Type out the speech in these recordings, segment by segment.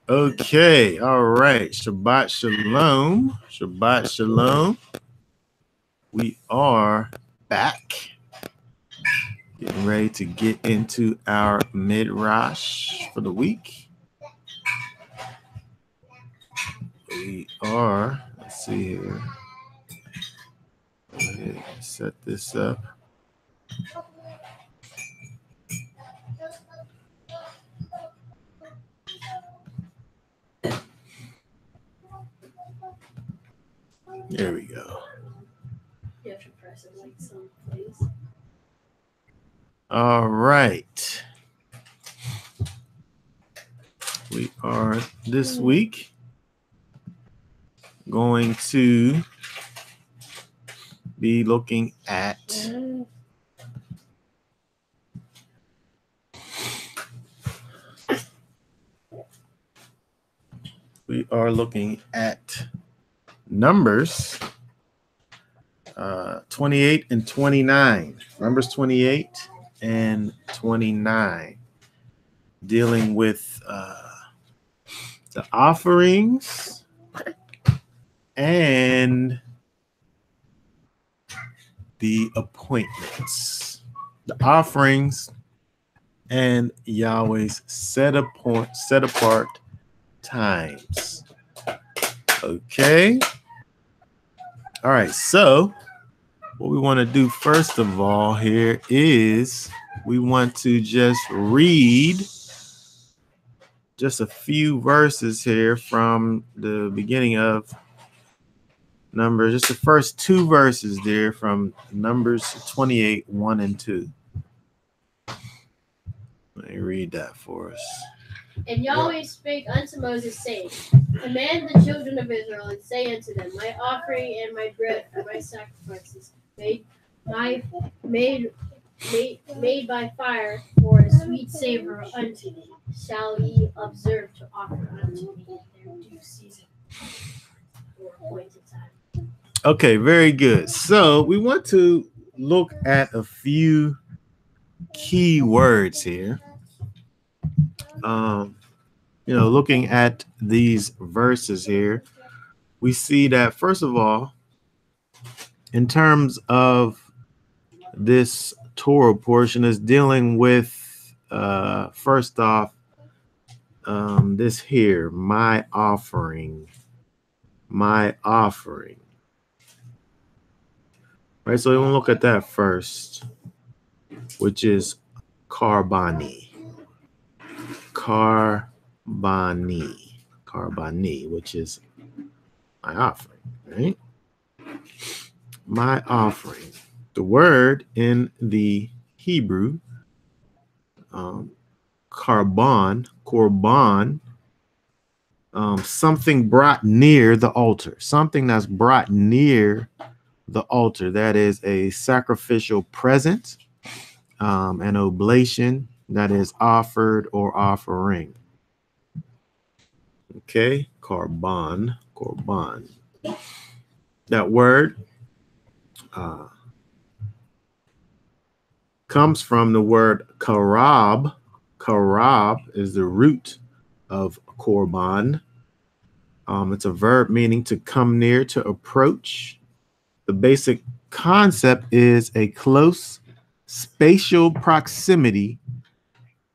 Okay, all right. Shabbat shalom. Shabbat shalom. We are back. Getting ready to get into our midrash for the week. We are, let's see here. Go ahead and set this up. There we go. You have to press it like some, please. All right. We are this week going to be looking at Numbers 28 and 29. Numbers 28 and 29. Dealing with the offerings and the appointments. The offerings and Yahweh's set apart times. Okay. All right. So what we want to do first of all here is we want to just read just a few verses here from the beginning of Numbers, just the first two verses there from Numbers 28, 1 and 2. Let me read that for us. And Yahweh spake unto Moses, saying, Command the children of Israel, and say unto them, My offering and my bread for my sacrifices, made by fire for a sweet savor unto me, shall ye observe to offer unto me in their due season or appointed time. Okay, very good. So we want to look at a few key words here. Looking at these verses here, we see that first of all, in terms of this Torah portion, is dealing with first off this here, my offering. Right, so we want to look at that first, which is Qorbani, which is my offering, right? My offering. The word in the Hebrew, korban, something brought near the altar, something that's brought near the altar. That is a sacrificial present, an oblation that is offered or offering. Okay, korban. That word comes from the word karab. Karab is the root of korban. It's a verb meaning to come near, to approach. The basic concept is a close spatial proximity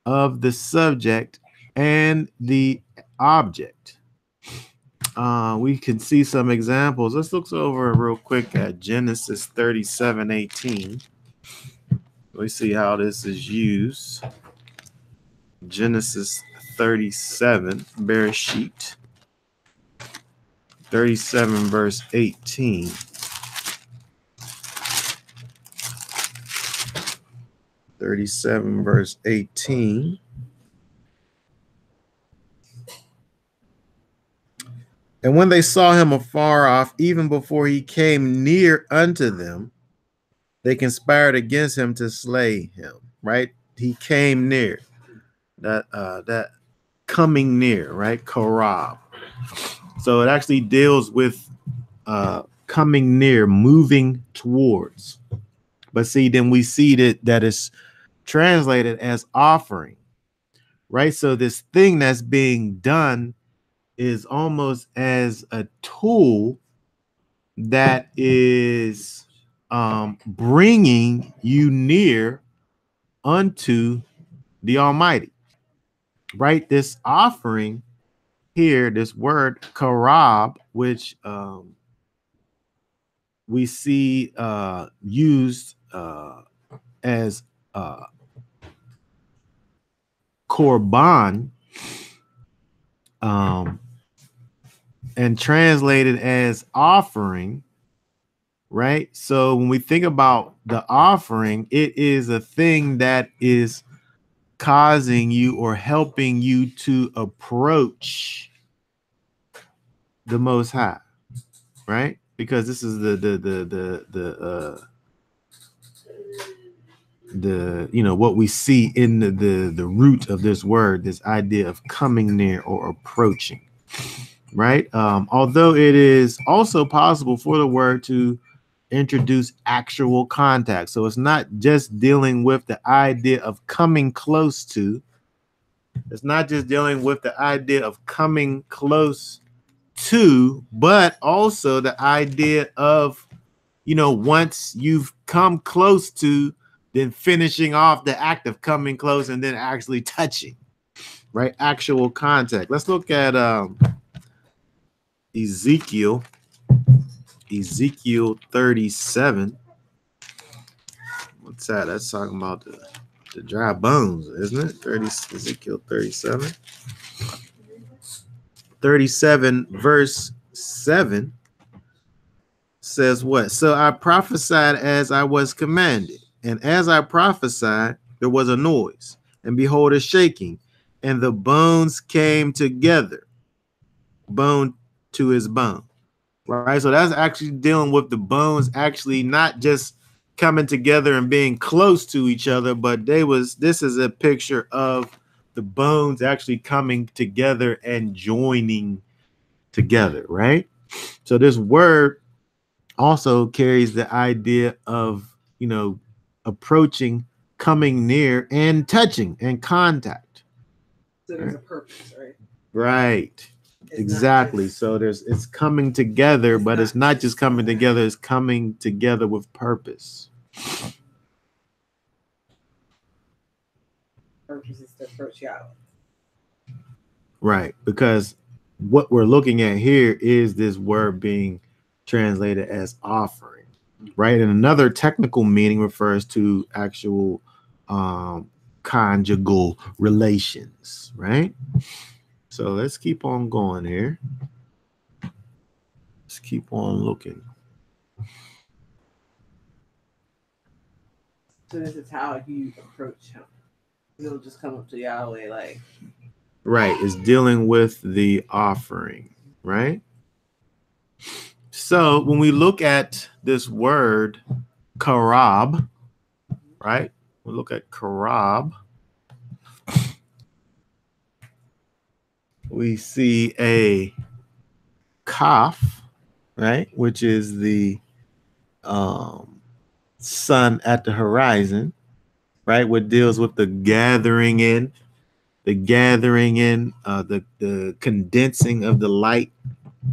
of the subject and the object. We can see some examples. Let's look over real quick at Genesis 37:18. Let's see how this is used. Genesis 37, Bereshit 37, verse 18. Verse 18. And when they saw him afar off, even before he came near unto them, they conspired against him to slay him. Right? He came near. That coming near, right? Karab. So it actually deals with coming near, moving towards. But see, then we see that it's translated as offering, right? So this thing that's being done is almost as a tool that is bringing you near unto the Almighty, right? This offering here, this word karab, which we see used as Qorban, and translated as offering, right? So when we think about the offering, it is a thing that is causing you or helping you to approach the Most High, right? Because this is the you know what we see in the root of this word, this idea of coming near or approaching, right? Although it is also possible for the word to introduce actual contact, so it's not just dealing with the idea of coming close to. It's not just dealing with the idea of coming close to, but also the idea of, you know, once you've come close to, then finishing off the act of coming close and then actually touching, right? Actual contact. Let's look at Ezekiel 37. What's that? That's talking about the dry bones, isn't it? Ezekiel 37. 37 verse 7 says what? So I prophesied as I was commanded, and as I prophesied, there was a noise, and behold, a shaking, and the bones came together, bone to his bone. Right? So that's actually dealing with the bones actually not just coming together and being close to each other, but this is a picture of the bones actually coming together and joining together, right? So this word also carries the idea of, you know, approaching, coming near, and touching and contact. So there's a purpose, right? Right. Exactly. So it's coming together, but it's not just coming together, it's coming together with purpose. Purpose is to approach Yahweh. Right. Because what we're looking at here is this word being translated as offering, right? And another technical meaning refers to actual conjugal relations, right? So let's keep on going here. Let's keep on looking. So this is how you approach him. You'll just come up to Yahweh like. Right, it's dealing with the offering, right? So when we look at this word karab, right? We look at karab. We see a kaf, right? Which is the sun at the horizon, right? What deals with the gathering in, the condensing of the light,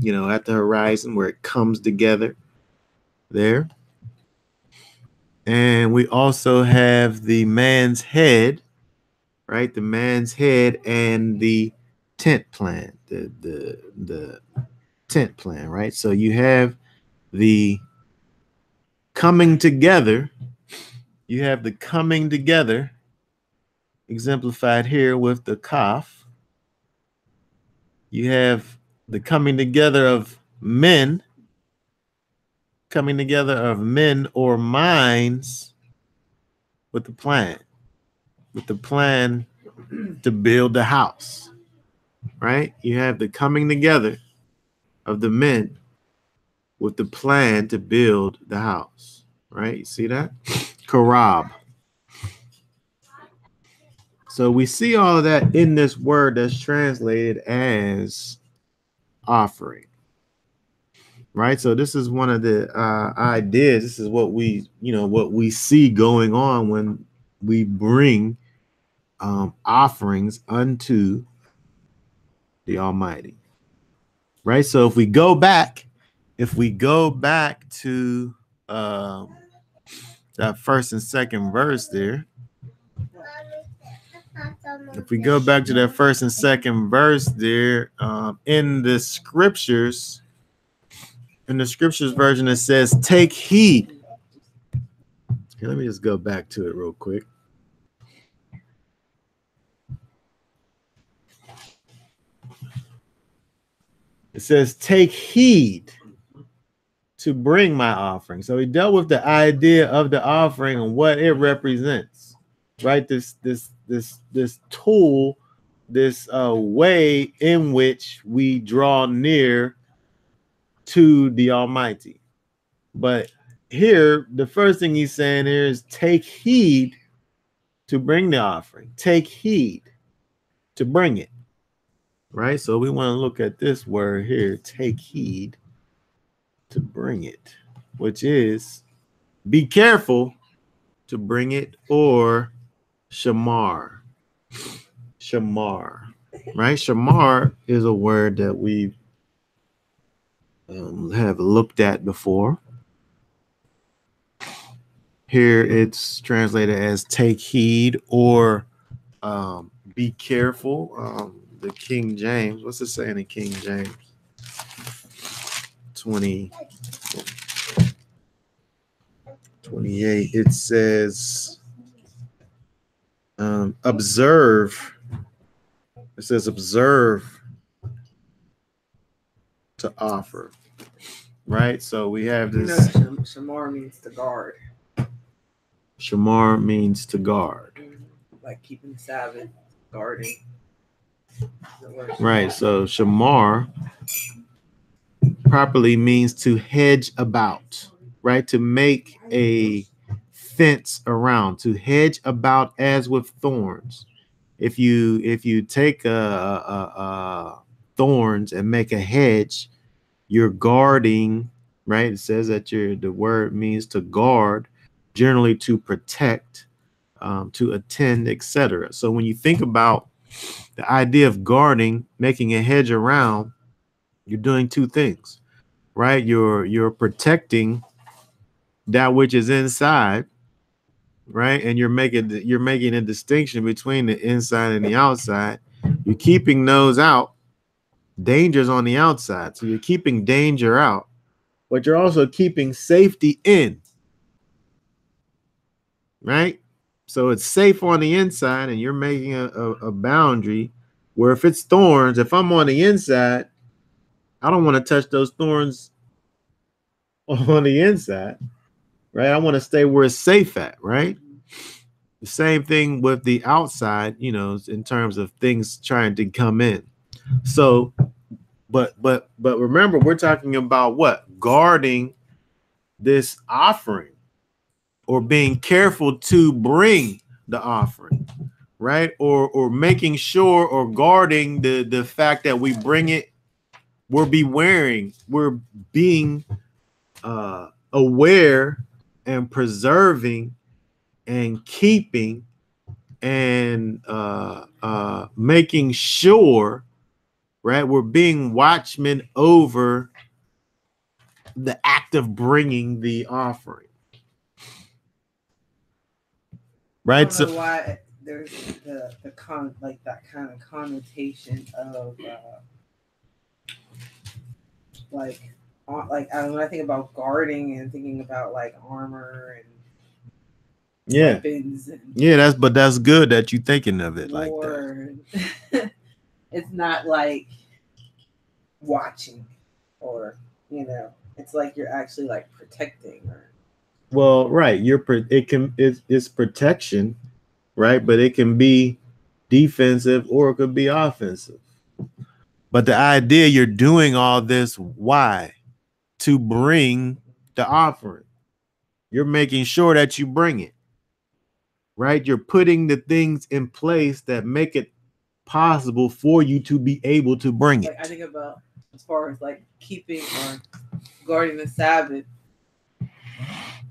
you know, at the horizon where it comes together there. And we also have the man's head, right? The man's head and the tent plan, the tent plan, right? So you have the coming together. You have the coming together exemplified here with the kaf. You have the coming together of men or minds with the plan to build the house, right? You have the coming together of the men with the plan to build the house, right? You see that? Karab. So we see all of that in this word that's translated as offering, right? So this is one of the ideas. This is what we see going on when we bring offerings unto the Almighty, right? So if we go back to that first and second verse there, if we go back to that first and second verse there, in the scriptures version, it says, take heed. Okay, let me just go back to it real quick. It says, take heed to bring my offering. So he dealt with the idea of the offering and what it represents, right? This tool, this way in which we draw near to the Almighty. But here, the first thing he's saying here is take heed to bring the offering. Take heed to bring it, right? So we want to look at this word here, take heed to bring it, which is be careful to bring it, or shamar. Shamar, right? Shamar is a word that we have looked at before. Here it's translated as take heed or be careful. The King James, what's it saying in King James? 28, it says observe. It says observe to offer, right? So we have this. Shamar means to guard. Shamar means to guard. Like keeping the Sabbath, guarding. Right, so shamar properly means to hedge about, right? To make a fence around, to hedge about as with thorns. If you take thorns and make a hedge, you're guarding, right? It says that the word means to guard, generally to protect, to attend, etc. So when you think about the idea of guarding, making a hedge around, you're doing two things, right? You're protecting that which is inside, right? And you're making a distinction between the inside and the outside. You're keeping those out. Danger's on the outside. So you're keeping danger out, but you're also keeping safety in, right? So it's safe on the inside, and you're making a boundary where if it's thorns, if I'm on the inside, I don't want to touch those thorns on the inside, right? I want to stay where it's safe at, right? The same thing with the outside, in terms of things trying to come in. So, but remember, we're talking about what? Guarding this offering, or being careful to bring the offering, right? Or making sure, or guarding the fact that we bring it. We're being aware and preserving and keeping and making sure, right? We're being watchmen over the act of bringing the offering. Right. So why there's that kind of connotation of when I think about guarding and thinking about like armor and weapons and that's good that you're thinking of it like that. It's not like watching, or it's like you're actually like protecting or. Well, right. It's protection, right? But it can be defensive or it could be offensive. But the idea, you're doing all this, why? To bring the offering. You're making sure that you bring it, right? You're putting the things in place that make it possible for you to be able to bring it. I think about as far as like keeping or guarding the Sabbath.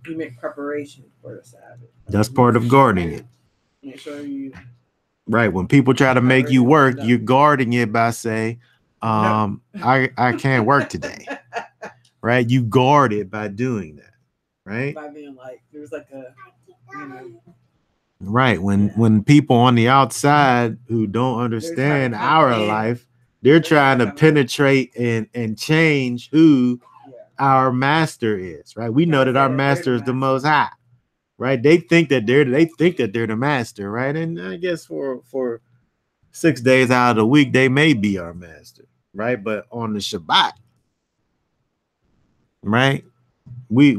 You make preparation for the Sabbath. That's part of guarding it. Make sure you. Right. When people try to make you work, you're guarding it by saying, I can't work today. Right? You guard it by doing that. Right? By being like, there's like a, you know. Right. When people on the outside who don't understand our life, they're trying to penetrate and change who our master is. Right. We know that our master is the Most High. Right. They think that they're the master. Right. And I guess for 6 days out of the week, they may be our master. Right. But on the Shabbat, right, we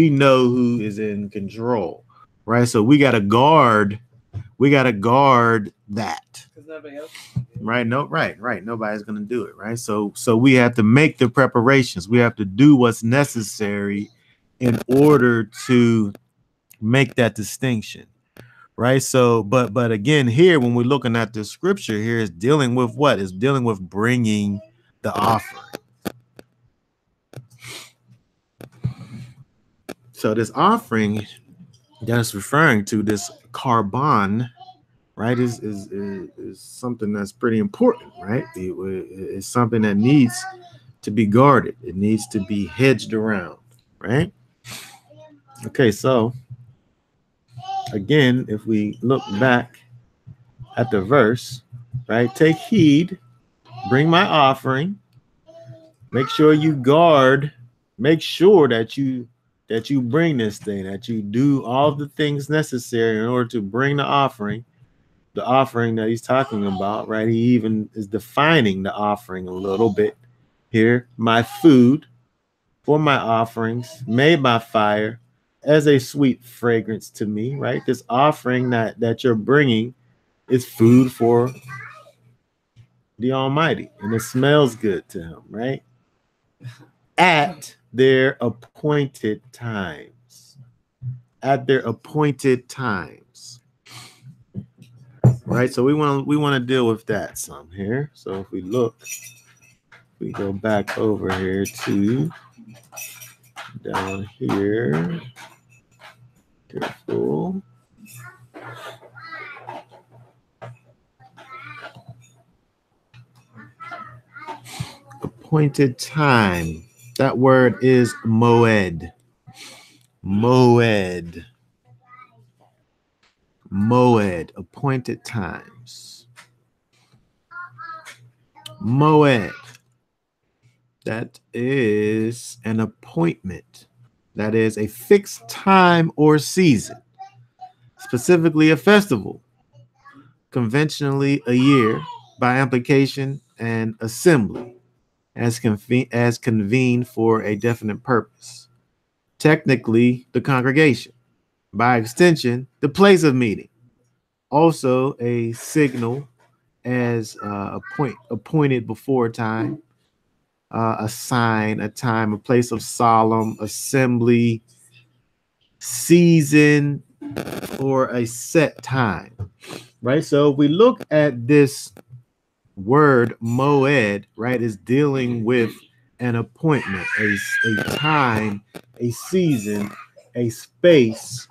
know who is in control. Right. So we gotta guard that. Nobody else. Right. No, right. Nobody's gonna do it. Right. So we have to make the preparations. We have to do what's necessary in order to make that distinction. Right. So, but again, here when we're looking at the scripture here, is dealing with what? Is dealing with bringing the offering. So this offering that's referring to, this Qorbani, right, is something that's pretty important, right? It's something that needs to be guarded. It needs to be hedged around, right? Okay, so again, if we look back at the verse, right, take heed, bring my offering, make sure you guard, make sure that you bring this thing, that you do all the things necessary in order to bring the offering that he's talking about, right? He even is defining the offering a little bit here. My food for my offerings made by fire as a sweet fragrance to me, right? This offering that you're bringing is food for the Almighty, and it smells good to him, right? At their appointed times. At their appointed times. Right? So we want to deal with that some here. So if we look, we go back over here to down here. Careful. Appointed time. That word is moed. Moed. Moed. Appointed times. Moed. That is an appointment. That is a fixed time or season. Specifically a festival. Conventionally a year. By implication, an assembly. As convened for a definite purpose. Technically, the congregation. By extension, the place of meeting. Also, a signal as appointed before time. A sign, a time, a place of solemn assembly, season, or a set time. Right? So if we look at this word moed, right, is dealing with an appointment, a time, a season, a space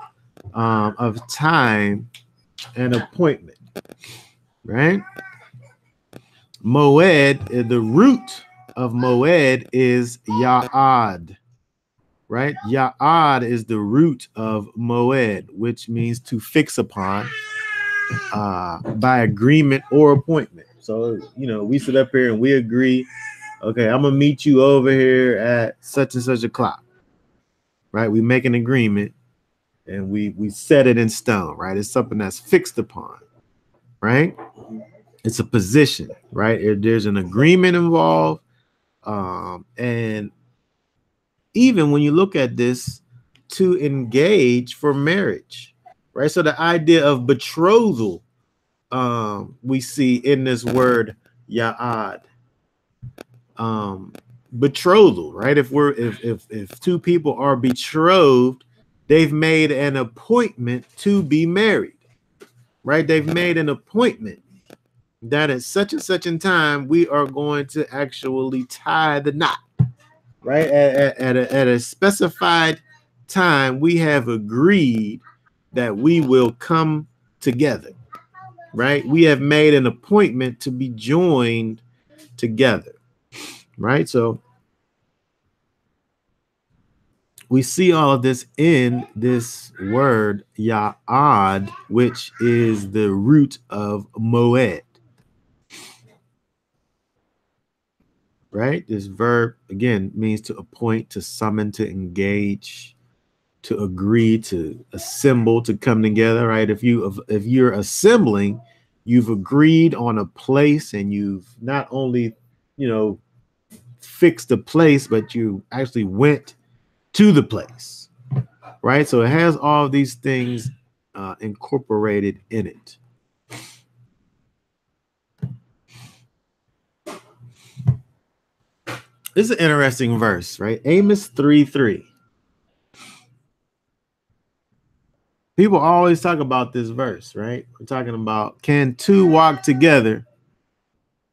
of time and appointment, right? Moed, the root of moed is ya'ad, right? Ya'ad is the root of moed, which means to fix upon by agreement or appointment. So, we sit up here and we agree, okay, I'm going to meet you over here at such and such o'clock, right? We make an agreement and we set it in stone, right? It's something that's fixed upon, right? It's a position, right? There's an agreement involved. And even when you look at this, to engage for marriage, right? So the idea of betrothal, we see in this word ya'ad, betrothal, right? If two people are betrothed, they've made an appointment to be married, right? They've made an appointment that at such and such a time we are going to actually tie the knot, right? At a specified time, we have agreed that we will come together. Right? We have made an appointment to be joined together. right? So we see all of this in this word ya'ad, which is the root of moed, right? This verb, again, means to appoint, to summon, to engage, to agree, to assemble, to come together, right? If you're assembling, you've agreed on a place, and you've not only, fixed the place, but you actually went to the place, right? So it has all these things incorporated in it. This is an interesting verse, right? Amos 3:3. People always talk about this verse, right? We're talking about, can two walk together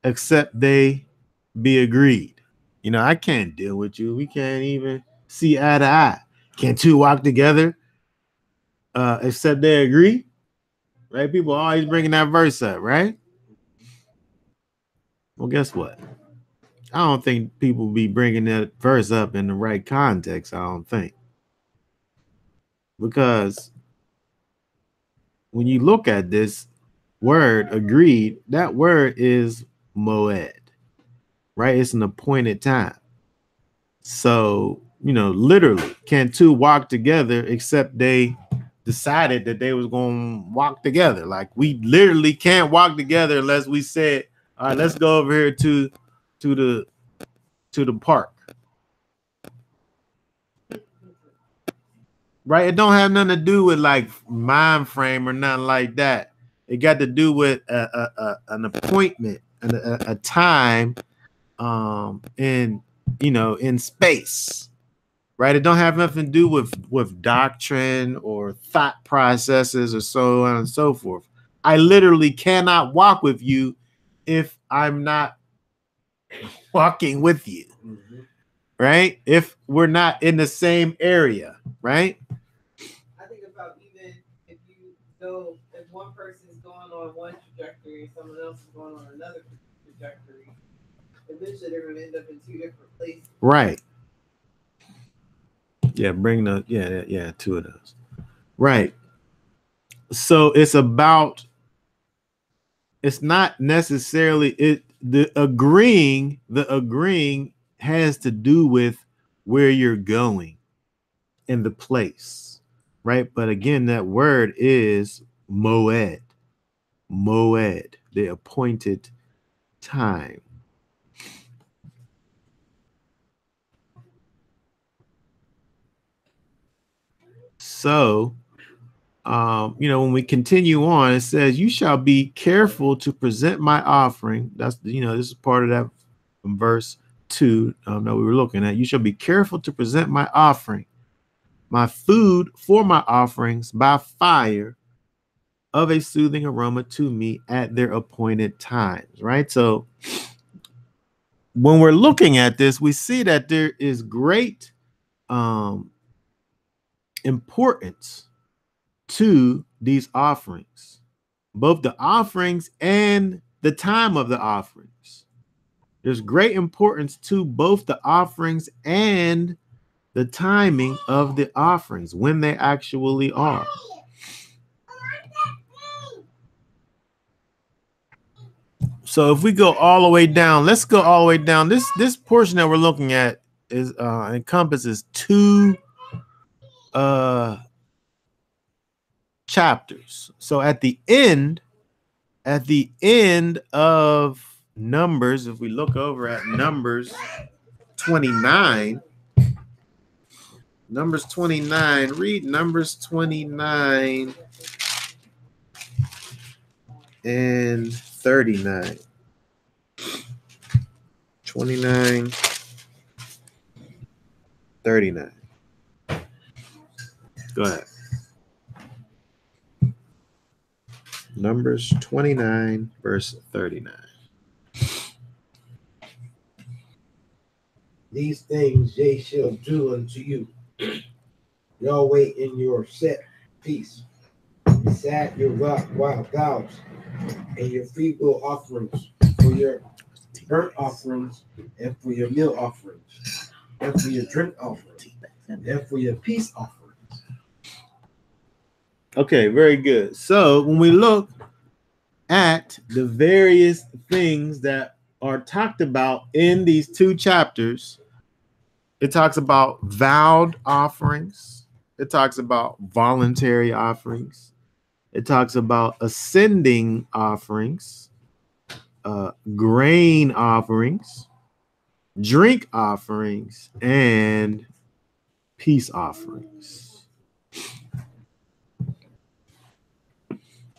except they be agreed? I can't deal with you. We can't even see eye to eye. Can two walk together except they agree? Right? People are always bringing that verse up, right? Well, guess what? I don't think people be bringing that verse up in the right context. I don't think. Because when you look at this word, agreed, that word is moed, right? It's an appointed time. So, literally, can two walk together except they decided that they was going to walk together? Like, we literally can't walk together unless we said, all right, let's go over here to the park. Right? It don't have nothing to do with like mind frame or nothing like that. It got to do with an appointment and a time in space. Right? It don't have nothing to do with doctrine or thought processes or so on and so forth. I literally cannot walk with you if I'm not walking with you. Mm-hmm. Right? If we're not in the same area, right? I think about even if one person is going on one trajectory and someone else is going on another trajectory, eventually they're going to end up in two different places. Right. Yeah, two of those. Right. So it's not necessarily the agreeing has to do with where you're going in the place, right? But again, that word is moed, the appointed time. So, when we continue on, it says, you shall be careful to present my offering. That's, this is part of that from verse 2 that we were looking at. You shall be careful to present my offering, my food for my offerings by fire of a soothing aroma to me at their appointed times, right? So when we're looking at this, we see that there is great importance to these offerings, both the offerings and the time of the offerings. There's great importance to both the offerings and the timing of the offerings, when they actually are. So if we go all the way down, let's go all the way down. This portion that we're looking at is encompasses 2 chapters. So at the end of Numbers, if we look over at Numbers 29, read Numbers 29 and 39. 29, 39. Go ahead. Numbers 29, verse 39. These things they shall do unto you, Yahweh, in your set peace, beside your wild cows and your free will offerings for your burnt offerings, and for your meal offerings, and for your drink offerings, and for your peace offerings. Okay, very good. So when we look at the various things that are talked about in these two chapters, it talks about vowed offerings, it talks about voluntary offerings, it talks about ascending offerings, grain offerings, drink offerings, and peace offerings.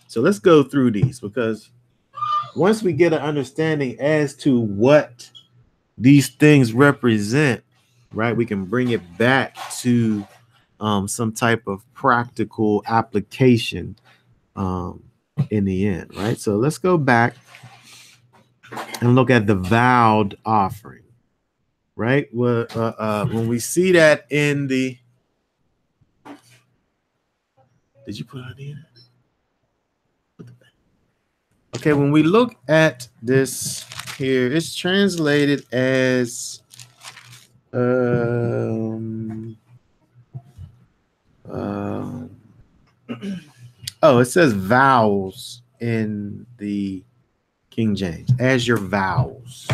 So let's go through these, because once we get an understanding as to what these things represent, right, we can bring it back to some type of practical application in the end, right? So let's go back and look at the vowed offering, right? When we see that in the, did you put it in? Okay, when we look at this here, it's translated as oh, it says vows in the King James, as your vows,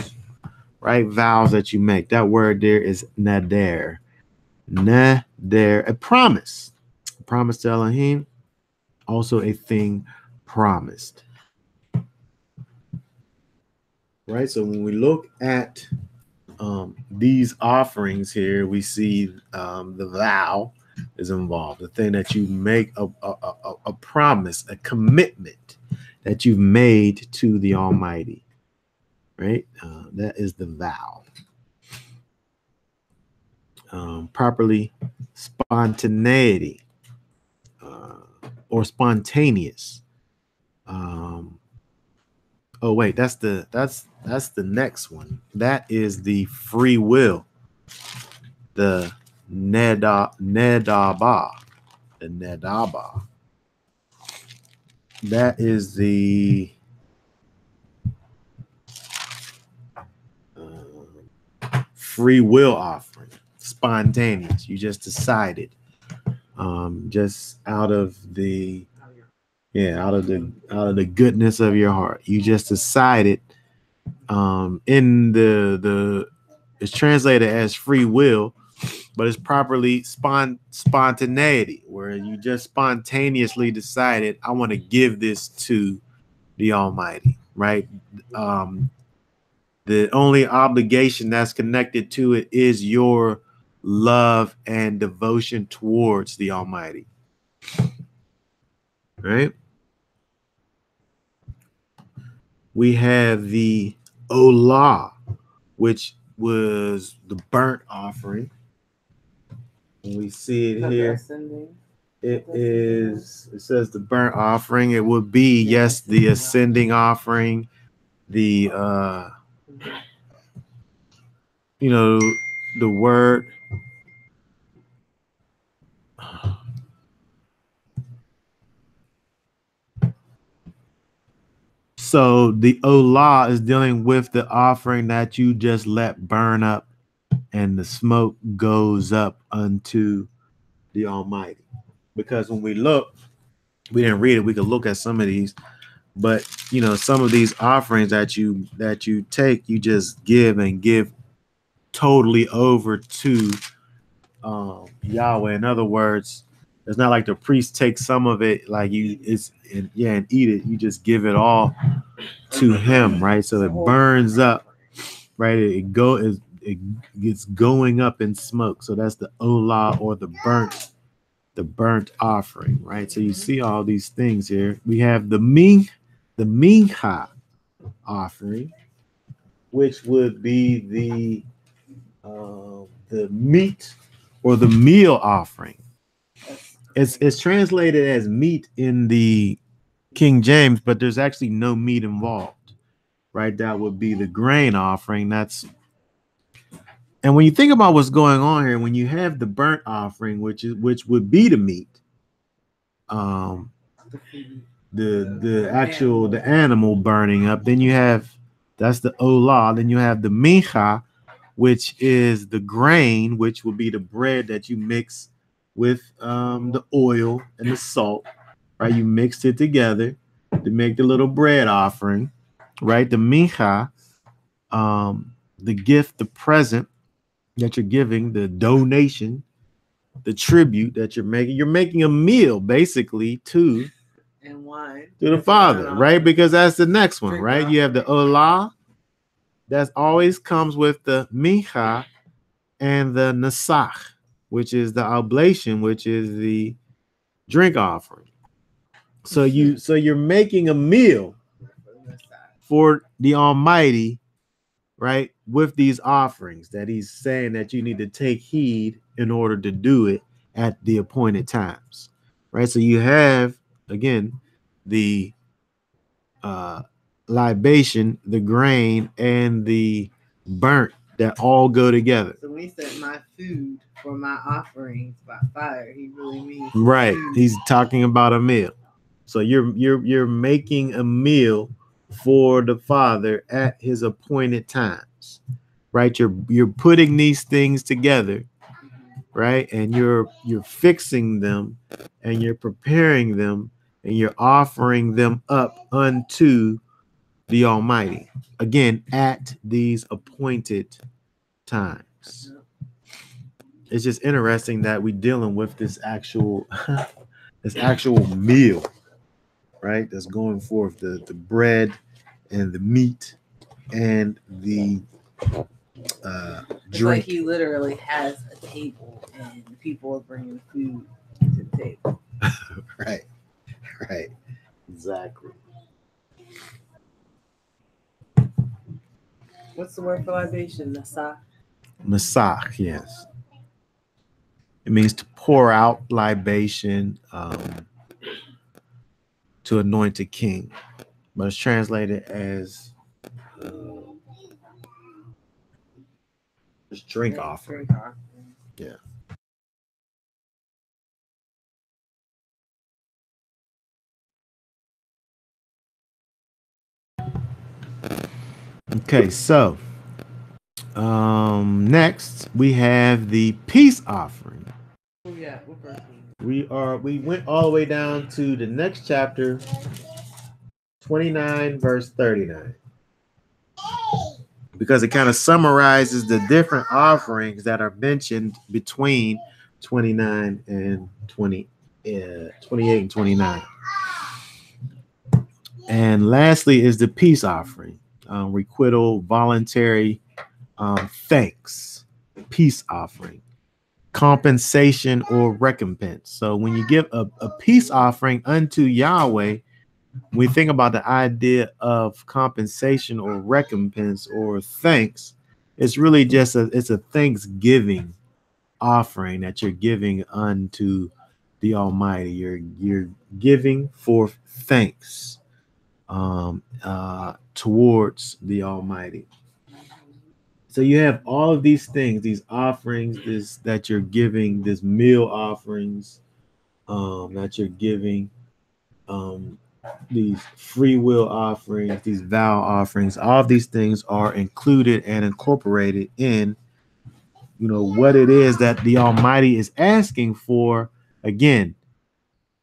right? Vows that you make. That word there is nader. Nader, a promise. A promise to Elohim, also a thing promised. Right? So when we look at these offerings here, we see the vow is involved, the thing that you make a promise, a commitment that you've made to the Almighty, right? That is the vow. Properly, spontaneity or spontaneous. Oh wait, that's the next one. That is the free will. The nedaba. The nedaba. That is the free will offering. Spontaneous. You just decided. Just out of the goodness of your heart. You just decided in the it's translated as free will, but it's properly spontaneity, where you just spontaneously decided, I want to give this to the Almighty, right? The only obligation that's connected to it is your love and devotion towards the Almighty, right? We have the Olah, which was the burnt offering. And we see it here. It says the burnt offering. It would be, yes, the ascending offering, the the word. So the Olah is dealing with the offering that you just let burn up and the smoke goes up unto the Almighty. Because when we look, we didn't read it, we could look at some of these, but some of these offerings that you take, you just give totally over to Yahweh. In other words, it's not like the priest takes some of it and eat it. You just give it all to him, right? So it burns up, right? It gets going up in smoke. So that's the Olah, or the burnt offering, right? So you see all these things here. We have the mincha offering, which would be the meat or the meal offering. It's translated as meat in the King James, but there's actually no meat involved, right? That would be the grain offering. And when you think about what's going on here, when you have the burnt offering, which would be the meat, the animal burning up, then you have That's the olah. Then you have the mincha, which is the grain, which will be the bread that you mix with the oil and the salt, right? You mixed it together to make the little bread offering, right? The mincha, the gift, the present that you're giving, the donation, the tribute that you're making. You're making a meal basically to And wine. the Father, right? Because that's the next one, right? You have the olah. That always comes with the mincha and the nasach, which is the oblation, which is the drink offering. So you're making a meal for the Almighty, right? With these offerings that he's saying that you need to take heed in order to do it at the appointed times, right? So you have again the libation, the grain, and the burnt that all go together. So when he said my food for my offerings by fire, he really means right. Food. He's talking about a meal. So you're making a meal for the Father at his appointed times, right? You're putting these things together, right? And you're fixing them, and you're preparing them, and you're offering them up unto the Almighty, again, at these appointed times. It's just interesting that we're dealing with this actual meal, right? That's going forth, the bread and the meat and the It's drink. like he literally has a table and people are bringing food to the table. Right. Exactly. What's the word for libation? Nasach. Masach, yes. It means to pour out libation to anoint a king, but it's translated as just drink offering. Drink offering. Yeah. Okay, so next we have the peace offering. Oh yeah, what verse? We went all the way down to the next chapter, 29 verse 39, because it kind of summarizes the different offerings that are mentioned between 29 and 28 and 29. And lastly is the peace offering, requital, voluntary thanks, peace offering, compensation or recompense. So when you give a peace offering unto Yahweh, we think about the idea of compensation or recompense or thanks. It's really just it's a thanksgiving offering that you're giving unto the Almighty. You're giving forth thanks towards the Almighty. So you have all of these things, these offerings, that you're giving, this meal offerings that you're giving, these free will offerings, these vow offerings. All of these things are included and incorporated in, what it is that the Almighty is asking for, again,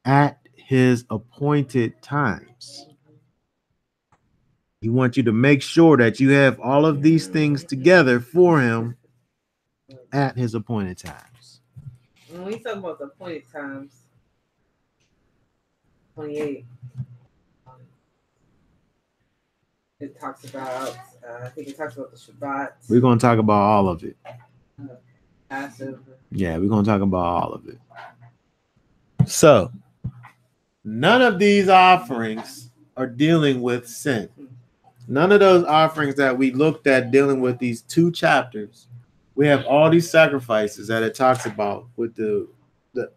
at his appointed times. He wants you to make sure that you have all of these things together for him at his appointed times. When we talk about the appointed times, 28, it talks about, I think it talks about the Shabbat. We're going to talk about all of it. Passover. Yeah, we're going to talk about all of it. So, none of these offerings are dealing with sin. None of those offerings that we looked at dealing with these two chapters, we have all these sacrifices that it talks about with the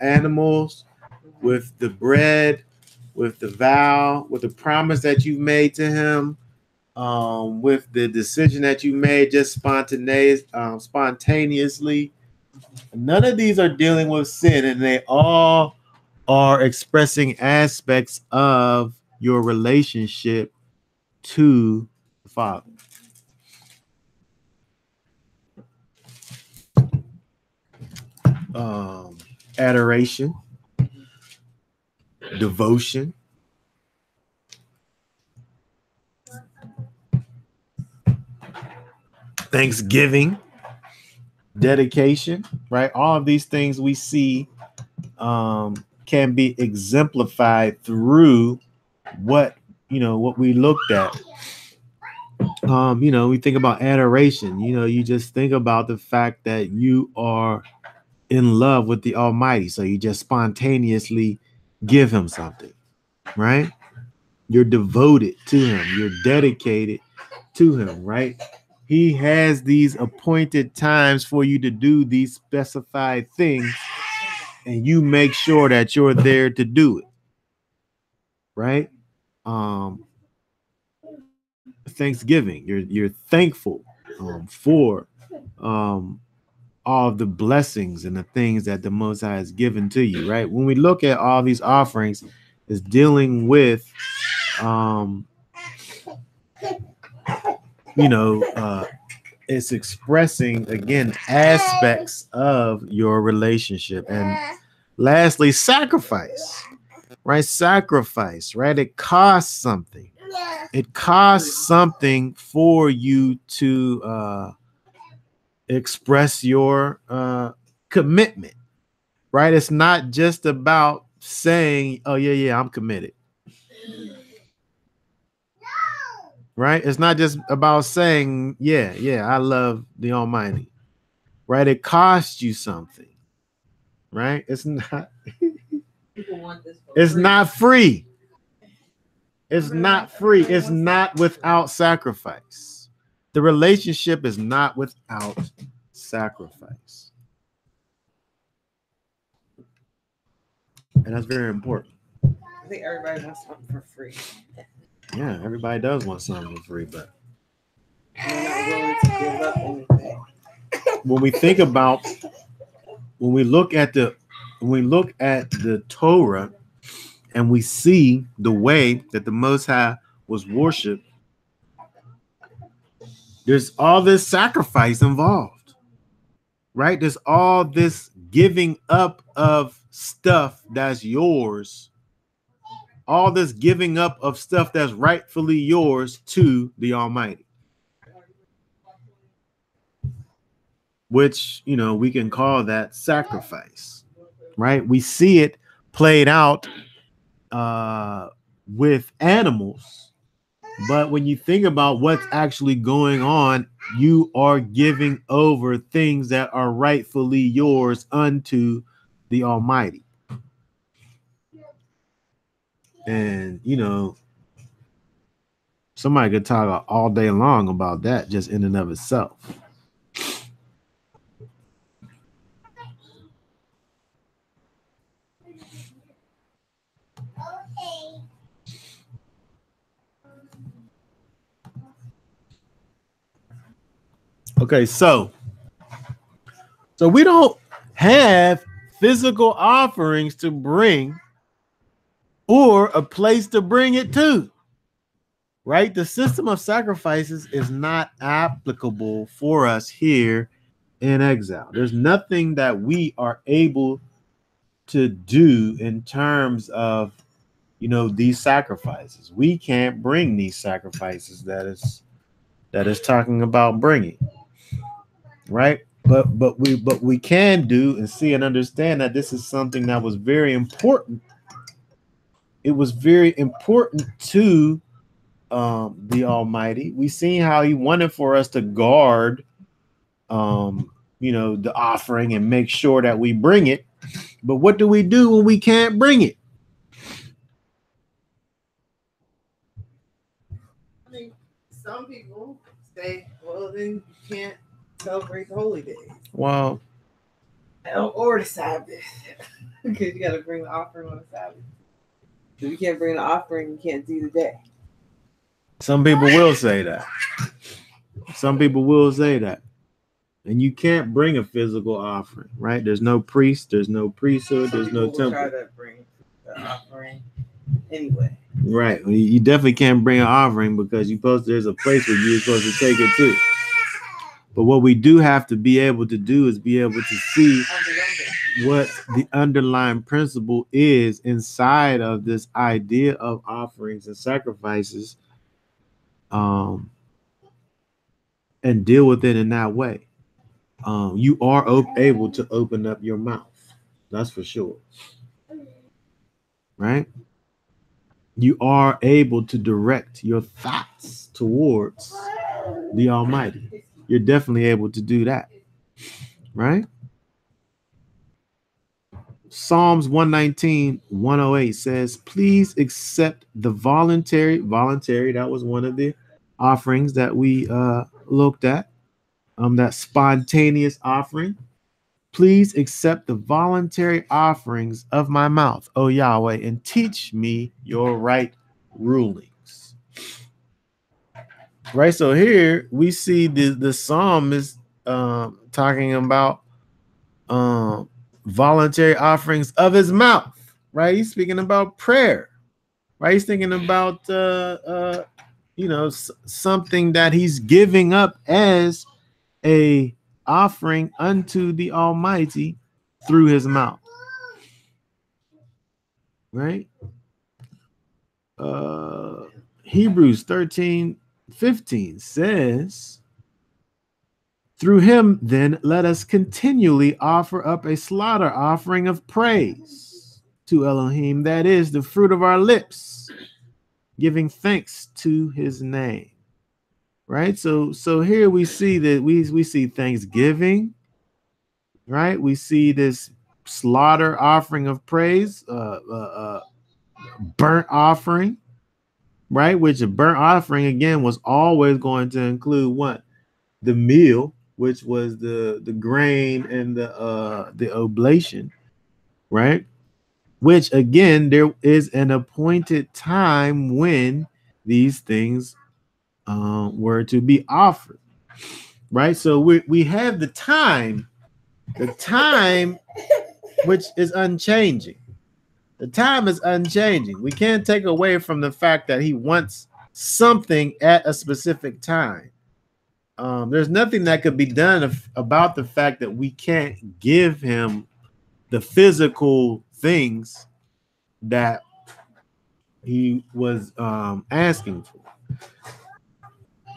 animals, with the bread, with the vow, with the promise that you made to him, with the decision that you made just spontaneously. None of these are dealing with sin, and they all are expressing aspects of your relationship to the Father. adoration, devotion, thanksgiving, dedication, right? All of these things we see can be exemplified through what we looked at. We think about adoration. You just think about the fact that you are in love with the Almighty, so you just spontaneously give him something, right? You're devoted to him. You're dedicated to him, right? He has these appointed times for you to do these specified things, and you make sure that you're there to do it, right? Thanksgiving. You're thankful for all of the blessings and the things that the Most High has given to you, right? When we look at all these offerings, it's dealing with it's expressing again aspects of your relationship. And lastly, sacrifice, right? Sacrifice, right? It costs something. It costs something for you to express your commitment, right? It's not just about saying, oh yeah, I'm committed. Right? It's not just about saying, yeah, I love the Almighty. Right? It costs you something. Right? It's not it's not free. It's not free. It's not without sacrifice. The relationship is not without sacrifice. And that's very important. I think everybody wants something for free. Yeah, everybody does want something for free, but they're not willing to give up anything. When we look at the Torah and we see the way that the Most High was worshipped, there's all this sacrifice involved, right? There's all this giving up of stuff that's yours, all this giving up of stuff that's rightfully yours to the Almighty, which, we can call that sacrifice, right? We see it played out with animals, but when you think about what's actually going on, you are giving over things that are rightfully yours unto the Almighty. And, somebody could talk all day long about that just in and of itself. Okay, so we don't have physical offerings to bring or a place to bring it to, right? The system of sacrifices is not applicable for us here in exile. There's nothing that we are able to do in terms of, these sacrifices. We can't bring these sacrifices that is talking about bringing, right? But we can do and see and understand that this is something that was very important. It was very important to the Almighty. We seen how he wanted for us to guard, the offering and make sure that we bring it. But what do we do when we can't bring it? I mean, some people say, well, then you can't celebrate the holy days. Well, or the Sabbath. Because you got to bring the offering on the Sabbath. If you can't bring the offering, you can't do the day. Some people will say that. Some people will say that. And you can't bring a physical offering, right? There's no priest, there's no priesthood, there's no temple. Try to bring the offering anyway. Right. You definitely can't bring an offering because there's a place where you're supposed to take it to. But what we do have to be able to do is be able to see what the underlying principle is inside of this idea of offerings and sacrifices, and deal with it in that way. You are able to open up your mouth. That's for sure. Right? You are able to direct your thoughts towards the Almighty. You're definitely able to do that. Right? Psalms 119, 108 says, please accept the voluntary, that was one of the offerings that we looked at, that spontaneous offering. Please accept the voluntary offerings of my mouth, O Yahweh, and teach me your right rulings. Right, so here we see the psalm is talking about voluntary offerings of his mouth, right? He's speaking about prayer, right? He's thinking about something that he's giving up as a offering unto the Almighty through his mouth, right? Hebrews 13:15 says, through him, then, let us continually offer up a slaughter offering of praise to Elohim, that is the fruit of our lips, giving thanks to his name. Right? So here we see that we see thanksgiving, right? We see this slaughter offering of praise, burnt offering, right? Which a burnt offering, again, was always going to include what? The meal, which was the grain and the oblation, right? Which, again, there is an appointed time when these things were to be offered, right? So we have the time which is unchanging. The time is unchanging. We can't take away from the fact that he wants something at a specific time. There's nothing that could be done about the fact that we can't give him the physical things that he was asking for.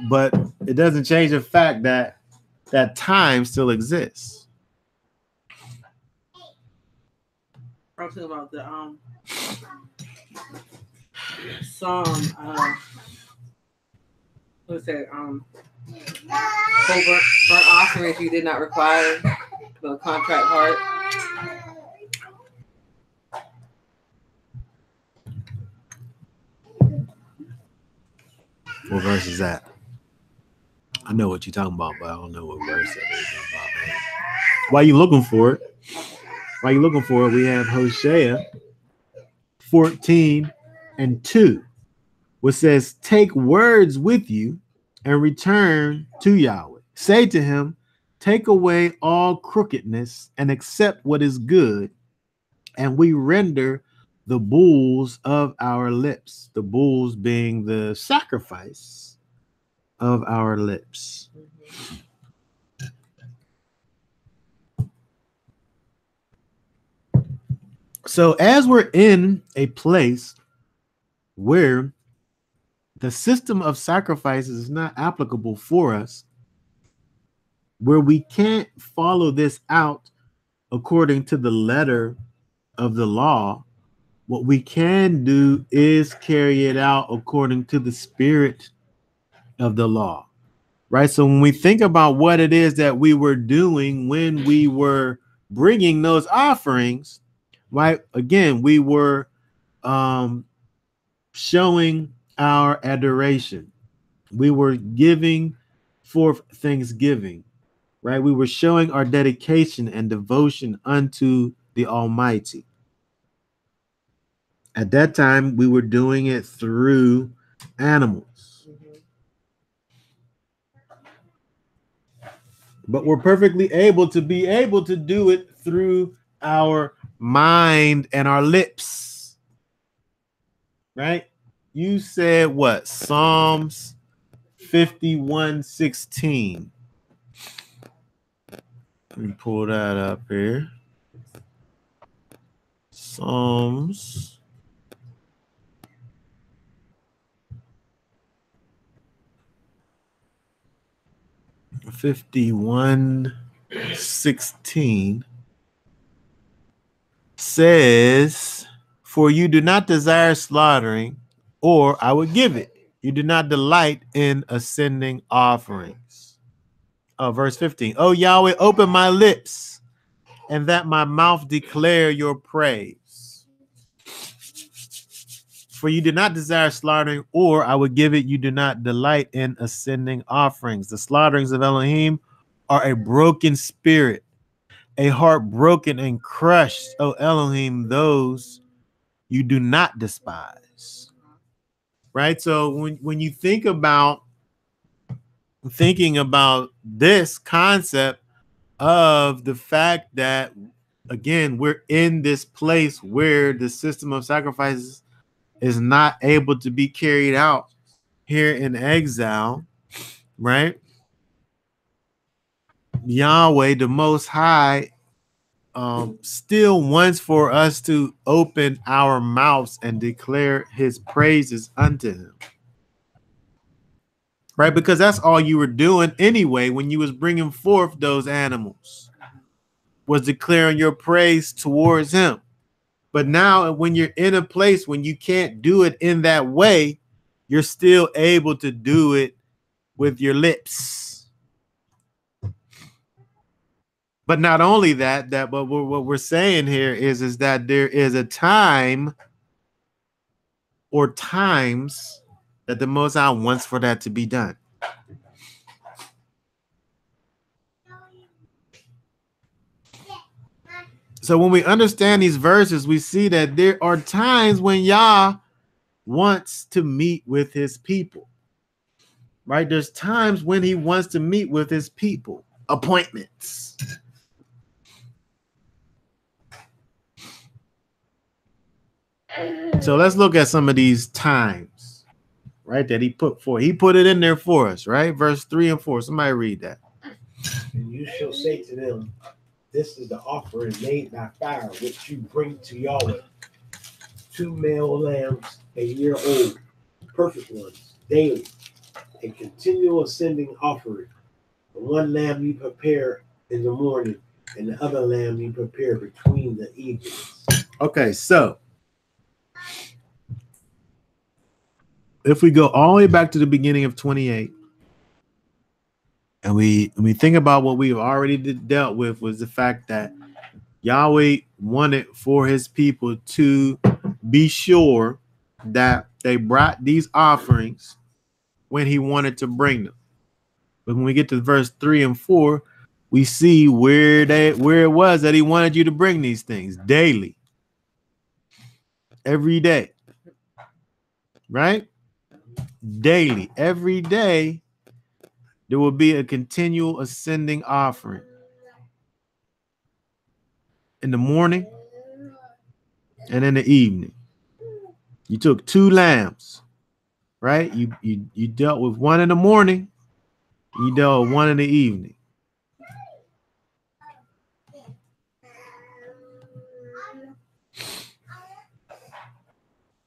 But it doesn't change the fact that that time still exists. I was talking about the song. What's that? Burnt offerings you did not require, the contract heart. What verse is that? I know what you're talking about, but I don't know what verse that is about, man. While you looking for it, we have Hosea 14:2, which says, take words with you and return to Yahweh. Say to him, take away all crookedness and accept what is good, and we render the bulls of our lips, the bulls being the sacrifice of our lips. So as we're in a place where the system of sacrifices is not applicable for us, where we can't follow this out according to the letter of the law, what we can do is carry it out according to the spirit of the law, right? So when we think about what it is that we were doing when we were bringing those offerings, right? Again, we were showing our adoration. We were giving forth thanksgiving, right? We were showing our dedication and devotion unto the Almighty. At that time, we were doing it through animals. But we're perfectly able to do it through our mind and our lips. Right? You said what? Psalms 51:16. Let me pull that up here. Psalms 51:16 says, "For you do not desire slaughtering, or I would give it. You do not delight in ascending offerings." Oh, verse 15. "Oh Yahweh, open my lips, and that my mouth declare your praise. For you do not desire slaughtering, or I would give it. You do not delight in ascending offerings." The slaughterings of Elohim are a broken spirit, a heart broken and crushed. O Elohim, those you do not despise. Right? So when you thinking about this concept of the fact that, again, we're in this place where the system of sacrifices is not able to be carried out here in exile, right? Yahweh, the Most High, still wants for us to open our mouths and declare his praises unto him, right? Because that's all you were doing anyway when you was bringing forth those animals, was declaring your praise towards him. But now when you're in a place when you can't do it in that way, you're still able to do it with your lips. But not only that, but what we're saying here is that there is a time or times that the Most High wants for that to be done. So when we understand these verses, we see that there are times when Yah wants to meet with his people, right? There's times when he wants to meet with his people, appointments. So let's look at some of these times, right, that he put for. He put it in there for us, right? Verse 3 and 4. Somebody read that. "And you shall say to them, this is the offering made by fire, which you bring to Yahweh. 2 male lambs, a year old, perfect ones, daily, a continual ascending offering. The one lamb you prepare in the morning, and the other lamb you prepare between the evenings." Okay, so if we go all the way back to the beginning of 28, and we think about what we've already dealt with, was the fact that Yahweh wanted for his people to be sure that they brought these offerings when he wanted to bring them. But when we get to verse 3 and 4, we see where it was that he wanted you to bring these things daily, every day, right? Daily, every day, there will be a continual ascending offering. In the morning and in the evening. You took 2 lambs, right? You dealt with one in the morning, you dealt with one in the evening.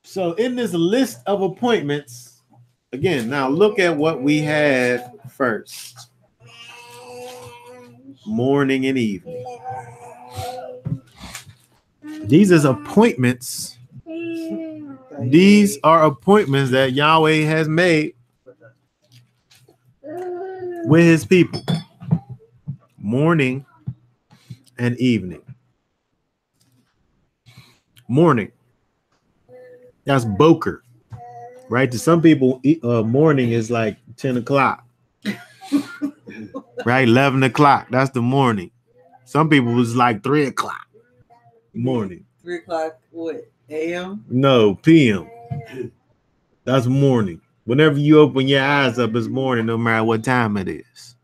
So in this list of appointments, again, now look at what we had first. Morning and evening. These is appointments. These are appointments that Yahweh has made with his people. Morning and evening. Morning. That's Boker, right? To some people, morning is like 10 o'clock, right? 11 o'clock. That's the morning. Some people was like 3 o'clock morning. 3 o'clock, what, a.m.? No, p.m. That's morning. Whenever you open your eyes up, it's morning, no matter what time it is.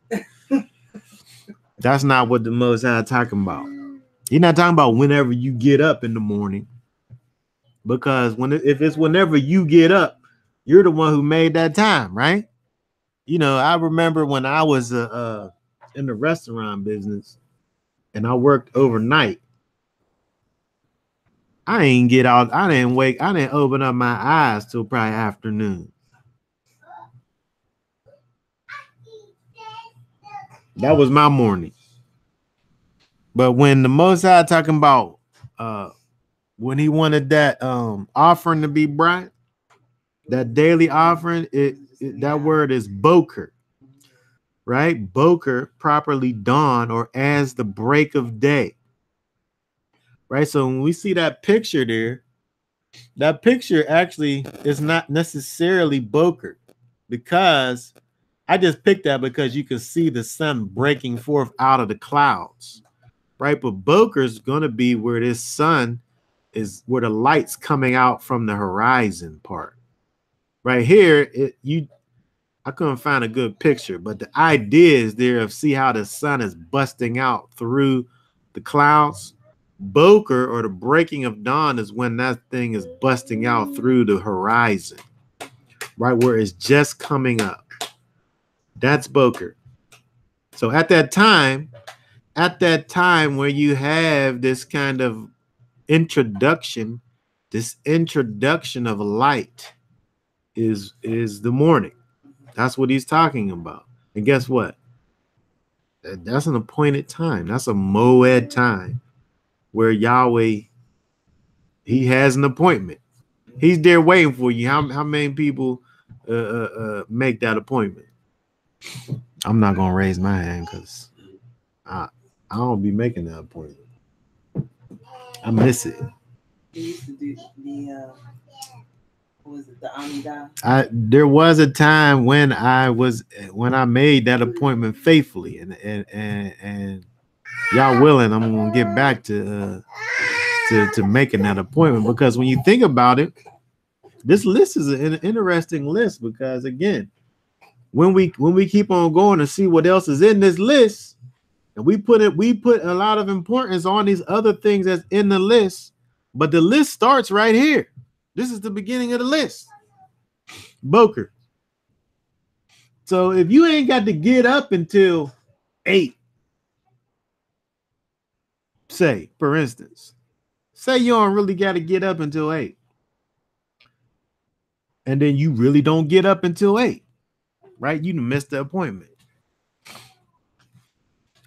That's not what the Most High talking about. He's not talking about whenever you get up in the morning. Because if it's whenever you get up, you're the one who made that time, right? You know, I remember when I was in the restaurant business and I worked overnight, I ain't get out. I didn't wake. I didn't open up my eyes till probably afternoon. That was my morning. But when the Most High talking about when he wanted that offering to be brought, that daily offering, that word is boker, right? Boker, properly dawn or as the break of day, right? So when we see that picture there, that picture actually is not necessarily boker, because I just picked that because you can see the sun breaking forth out of the clouds, right? But boker is going to be where this sun is, where the light's coming out from the horizon part. Right here, I couldn't find a good picture, but the idea is there of see how the sun is busting out through the clouds. Boker, or the breaking of dawn, is when that thing is busting out through the horizon, right where it's just coming up. That's boker. So at that time where you have this kind of introduction of light is the morning. That's what he's talking about. And guess what? That's an appointed time. That's a moed time where Yahweh, he has an appointment. He's there waiting for you. How many people make that appointment? I'm not gonna raise my hand because I don't be making that appointment. I miss it. We used to do the what was it, the Amida? There was a time when I made that appointment faithfully, and y'all willing, I'm gonna get back to making that appointment, because when you think about it, this list is an interesting list, because again, when we keep on going to see what else is in this list, and we put a lot of importance on these other things that's in the list, but the list starts right here. This is the beginning of the list. Boker. So if you ain't got to get up until 8, say, for instance, say you don't really got to get up until 8, and then you really don't get up until 8, right? You missed the appointment.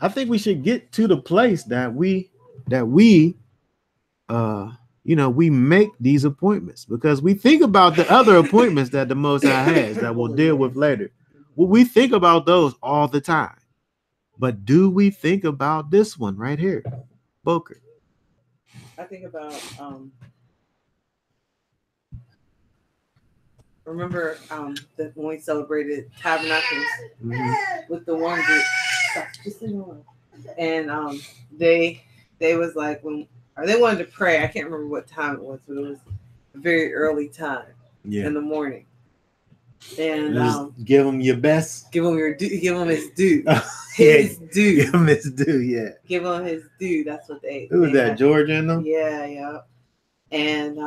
I think we should get to the place that we we make these appointments, because we think about the other appointments that the Most High has that we'll deal with later. Well, we think about those all the time, but do we think about this one right here, Boker? I think about remember that when we celebrated Tabernacles with the one group, and they was like, when or they wanted to pray. I can't remember what time it was, but it was a very early time in the morning. And give him your best. Give him your due. Give him his due. His due. Give him his due. Yeah. Give him his due. That's what they. Who was that? Georgia in them? Yeah. And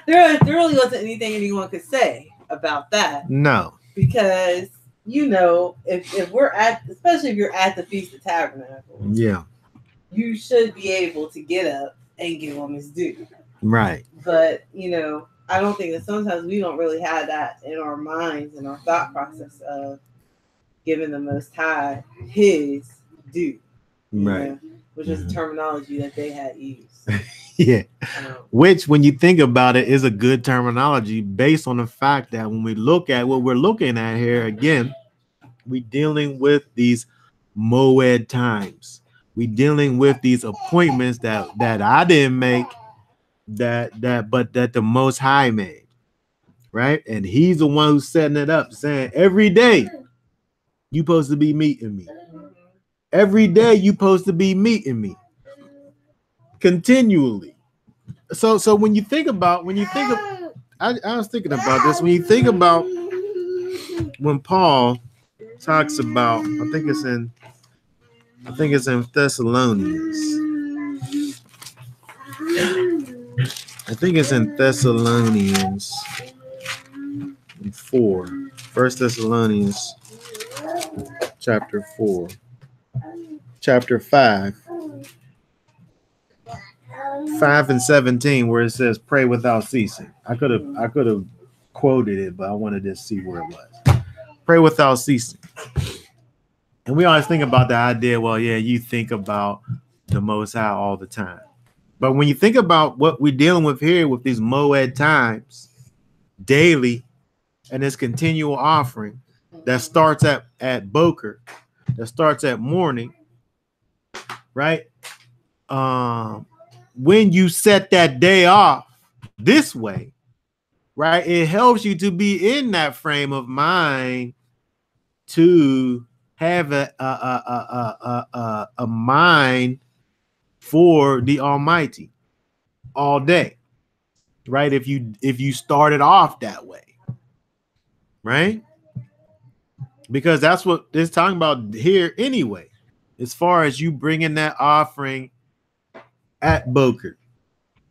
there really wasn't anything anyone could say about that. No. Because if we're especially if you're at the Feast of Tabernacles. Yeah. You should be able to get up and give him his due. Right. But, I don't think that sometimes we don't really have that in our minds and our thought process of giving the Most High his due. Right. Which is terminology that they had used. Yeah. Which, when you think about it, is a good terminology based on the fact that when we look at what we're looking at here, again, we're dealing with these moed times. We dealing with these appointments that I didn't make, but that the Most High made, right? And he's the one who's setting it up, saying every day you supposed to be meeting me. Every day you supposed to be meeting me continually. So when you think about, I was thinking about this. When you think about when Paul talks about, I think it's in Thessalonians. I think it's in Thessalonians 4. 1 Thessalonians chapter 4. Chapter 5. 5 and 17, where it says pray without ceasing. I could have quoted it, but I wanted to see where it was. Pray without ceasing. And we always think about the idea, well, yeah, you think about the Most High all the time. But when you think about what we're dealing with here with these Moed times, daily, and this continual offering that starts at Boker, that starts at morning, right? When you set that day off this way, right, it helps you to be in that frame of mind to have a mind for the Almighty all day, right? If you started off that way, right? Because that's what it's talking about here anyway, as far as you bringing that offering at Boker,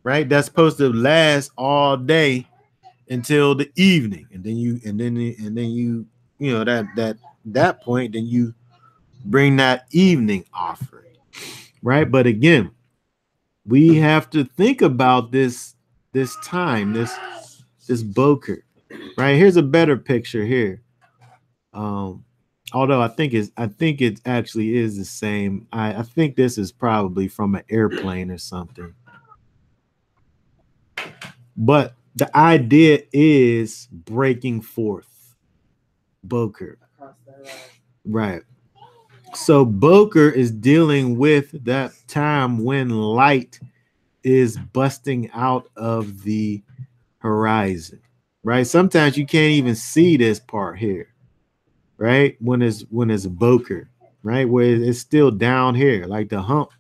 right? That's supposed to last all day until the evening, and then you know that point, then you bring that evening offering, right? But again, we have to think about this time, this Boker, right? Here's a better picture here. Although I think it actually is the same. I think this is probably from an airplane or something. But the idea is breaking forth. Boker. Right. So Boker is dealing with that time when light is busting out of the horizon. Right. Sometimes you can't even see this part here. Right. When it's Boker. Right. Where it's still down here. Like the hump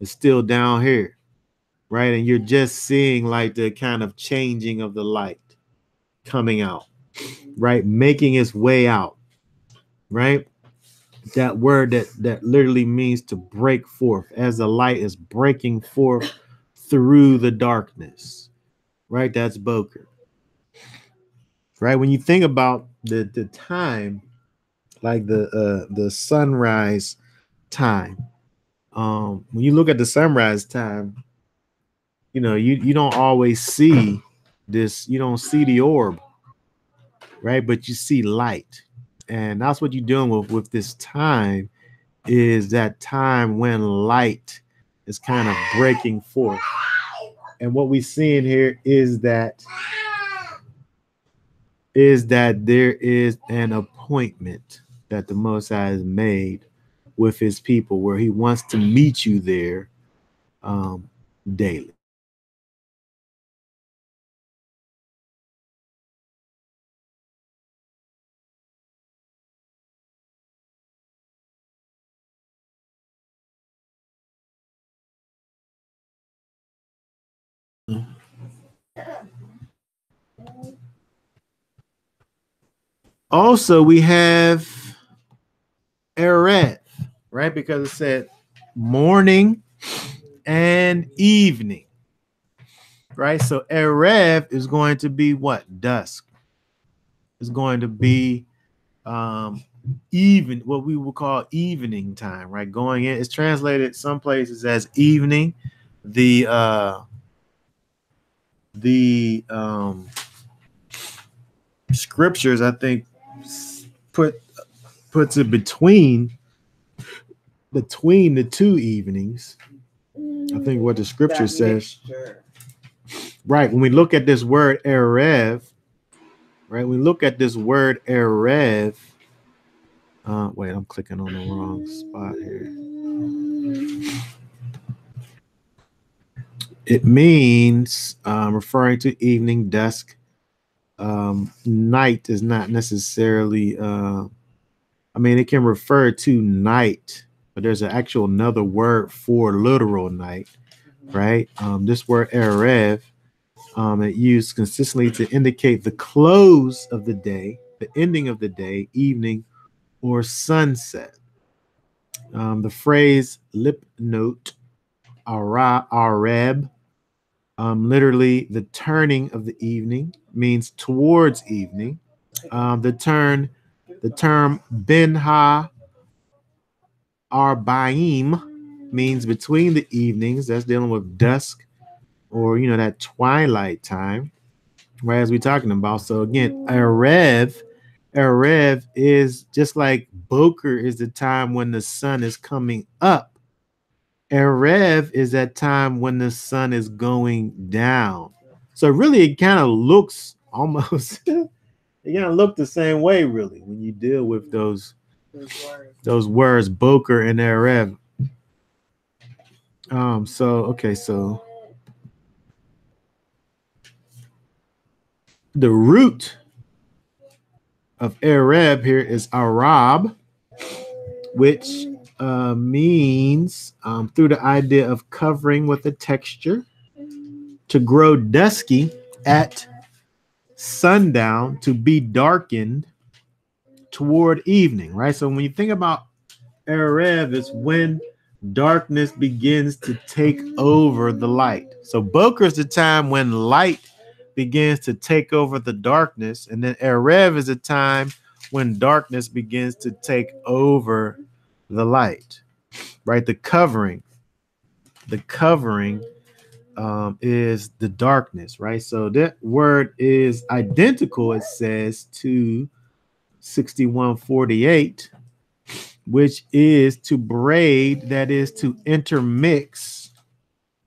is still down here. Right. And you're just seeing like the kind of changing of the light coming out. Right. Making its way out. Right. That word that literally means to break forth, as the light is breaking forth through the darkness. Right. That's Boker. Right. When you think about the time, like the sunrise time, when you look at the sunrise time, you know, you don't always see this, you don't see the orb, right? But you see light. And that's what you're doing with this time, is that time when light is kind of breaking forth. And what we see in here is that there is an appointment that the Most High has made with his people, where he wants to meet you there daily. Also, we have Erev, right? Because it said morning and evening, right? So Erev is going to be what? Dusk. It's going to be even, what we would call evening time, right? Going in. It's translated some places as evening. The scriptures, I think, puts it between the two evenings. I think what the scripture says. Right. When we look at this word Erev, right? We look at this word Erev. Wait, I'm clicking on the wrong spot here. It means referring to evening, dusk. Night is not necessarily, I mean, it can refer to night, but there's an actual another word for literal night, right? This word Erev, it used consistently to indicate the close of the day, the ending of the day, evening, or sunset. The phrase lip note, Arab, literally the turning of the evening, means towards evening. The term Ben Ha Arbaim means between the evenings. That's dealing with dusk or that twilight time, right? As we're talking about. So again, Erev is just like Boker is the time when the sun is coming up. Erev is that time when the sun is going down. So really, it kind of looks almost it kind of look the same way, really, when you deal with those words, Boker and Erev. So the root of Arab here is Arab, which means through the idea of covering with a texture, to grow dusky at sundown, to be darkened toward evening, right? So when you think about Arab, it's when darkness begins to take over the light. So Boker is the time when light begins to take over the darkness, and then Erev is a time when darkness begins to take over the light, right? The covering is the darkness, right? So that word is identical, it says, to 6148, which is to braid, that is to intermix,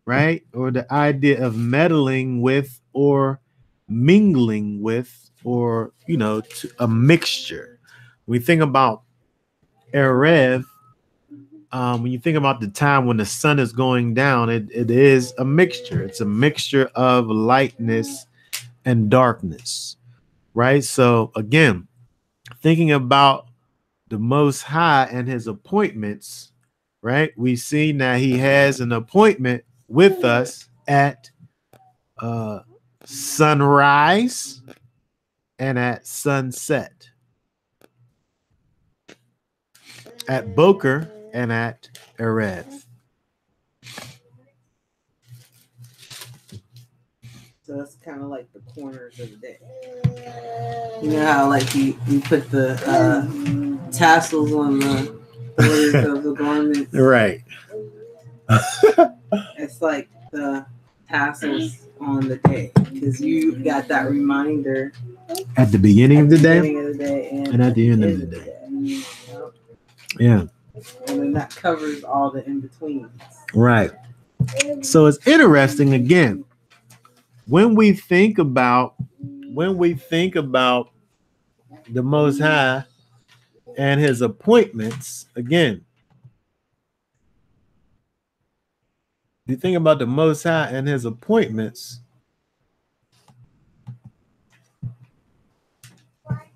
right? Or the idea of meddling with or mingling with, or a mixture. When we think about Erev, when you think about the time when the sun is going down, it is a mixture. It's a mixture of lightness and darkness, right? So again, thinking about the Most High and his appointments, right? We see now he has an appointment with us at sunrise and at sunset, at Boker and at Erev. So that's kind of like the corners of the day. You know how like you put the tassels on the legs of the garments? Right. It's like the tassels on the day, because you got that reminder at the beginning of the day and at the end of the day. Yeah. And then that covers all the in-betweens. Right. So it's interesting, again, when we think about the Most High and his appointments, again, you think about the Most High and his appointments,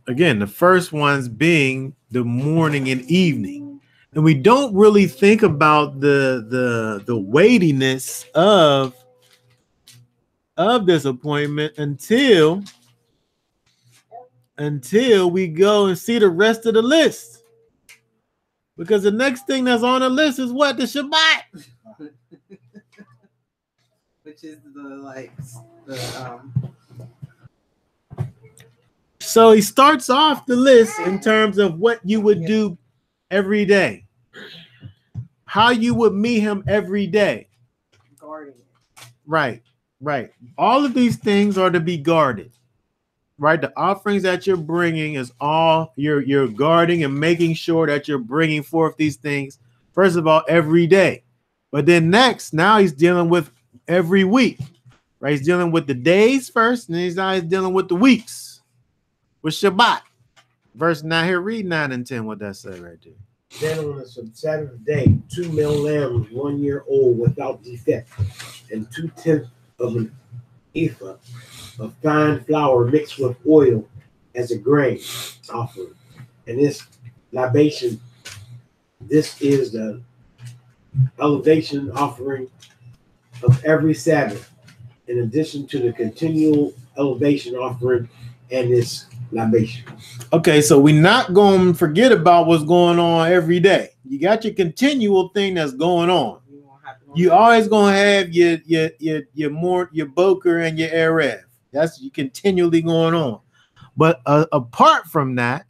again, the first ones being the morning and evening. And we don't really think about the weightiness of this appointment until we go and see the rest of the list. Because the next thing that's on the list is what? The Shabbat. Which is So he starts off the list in terms of what you would do every day. How you would meet him every day. Guarding it. Right. All of these things are to be guarded. Right? The offerings that you're bringing is all you're guarding and making sure that you're bringing forth these things, first of all, every day. But then next, now he's dealing with every week. Right? He's dealing with the days first, and he's dealing with the weeks. With Shabbat. Verse 9 here, read 9 and 10, what that say right there. Then on the Sabbath day, 2 male lambs 1 year old without defect, and 2/10 of an ephah of fine flour mixed with oil as a grain offering. And this libation, this is the elevation offering of every Sabbath, in addition to the continual elevation offering and its libation. Okay, so we're not going to forget about what's going on every day. You got your continual thing that's going on. You always going to have your Boker and your Erev. That's you continually going on. But apart from that,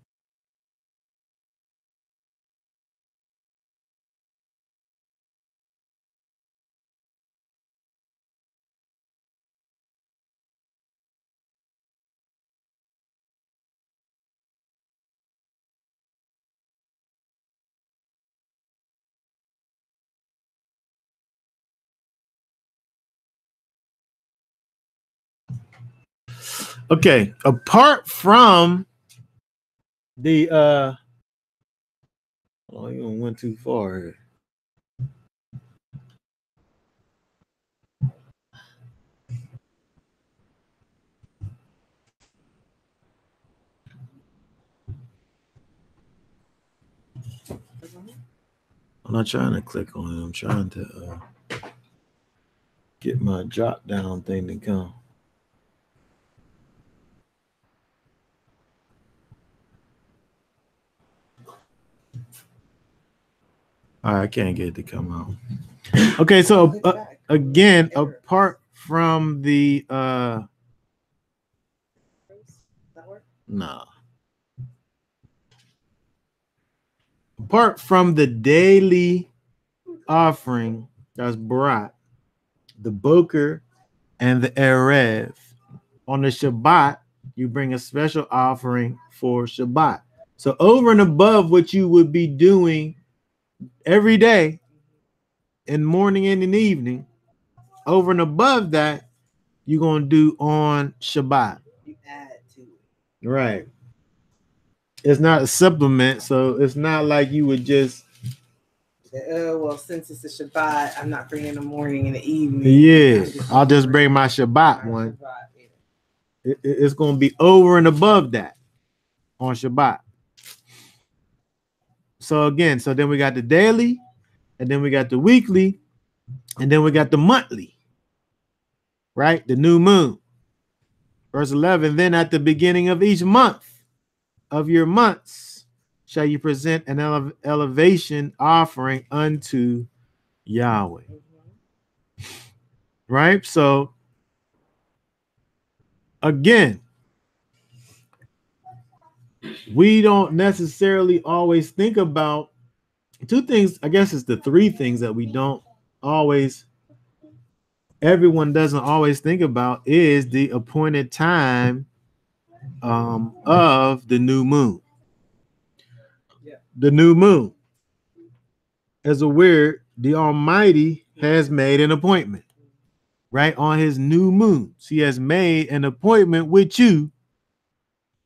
Okay, apart from the oh, you went too far here. I'm not trying to click on it. I'm trying to get my drop down thing to come. All right, I can't get it to come out. Okay, so again, apart from the nah. Apart from the daily offering that's brought, the Boker and the Erev, on the Shabbat, you bring a special offering for Shabbat. So over and above what you would be doing every day, in morning and in evening, over and above that, you're going to do on Shabbat. You add to it. Right. It's not a supplement, so it's not like you would just Oh, well, since it's a Shabbat, I'm not bringing the morning and the evening. Yeah, I'll just bring my Shabbat one. It's going to be over and above that on Shabbat. So again, so then we got the daily, and then we got the weekly, and then we got the monthly, right? The new moon. Verse 11, then at the beginning of each month of your months shall you present an elevation offering unto Yahweh. Right? So again, we don't necessarily always think about two things. I guess it's the three things that we don't always, everyone doesn't always think about is the appointed time of the new moon. Yeah. The new moon. As a weird, the Almighty has made an appointment, right? On his new moon. He has made an appointment with you,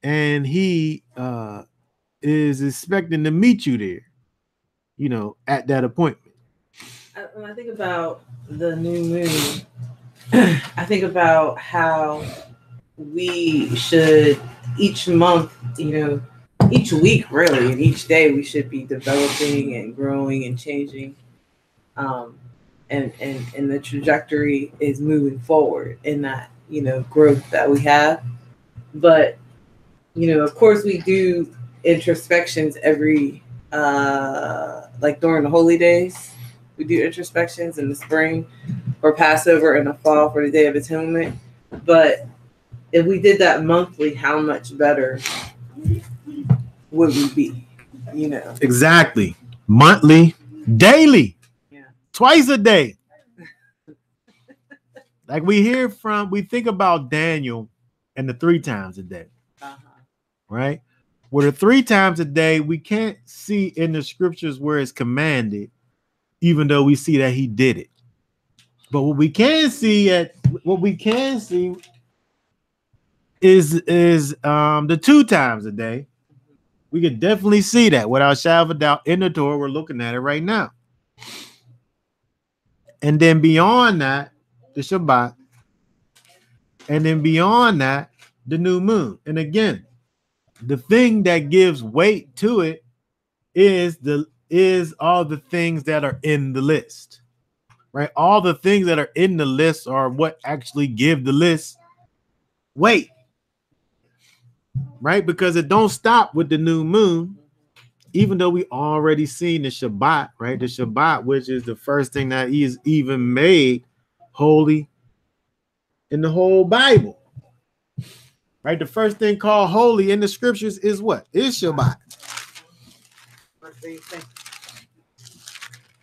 and he is expecting to meet you there, you know, at that appointment. When I think about the new moon, I think about how we should each month, you know, each week really, and each day we should be developing and growing and changing. And the trajectory is moving forward in that, you know, growth that we have. But, you know, of course we do introspections every, like during the holy days, we do introspections in the spring for Passover and the fall for the Day of Atonement. But if we did that monthly, how much better would we be, you know? Exactly. Monthly, daily, twice a day. Like we think about Daniel and the 3 times a day, right? Well, the 3 times a day, we can't see in the scriptures where it's commanded, even though we see that he did it. But what we can see is the 2 times a day. We can definitely see that without shadow of a doubt in the Torah. We're looking at it right now. And then beyond that, the Shabbat. And then beyond that, the new moon. And again, the thing that gives weight to it is all the things that are in the list. Right? All the things that are in the list are what actually give the list weight. Right? Because it don't stop with the new moon, even though we already seen the Shabbat, right? The Shabbat, which is the first thing that is even made holy in the whole Bible. Right? The first thing called holy in the scriptures is what? Is Shabbat.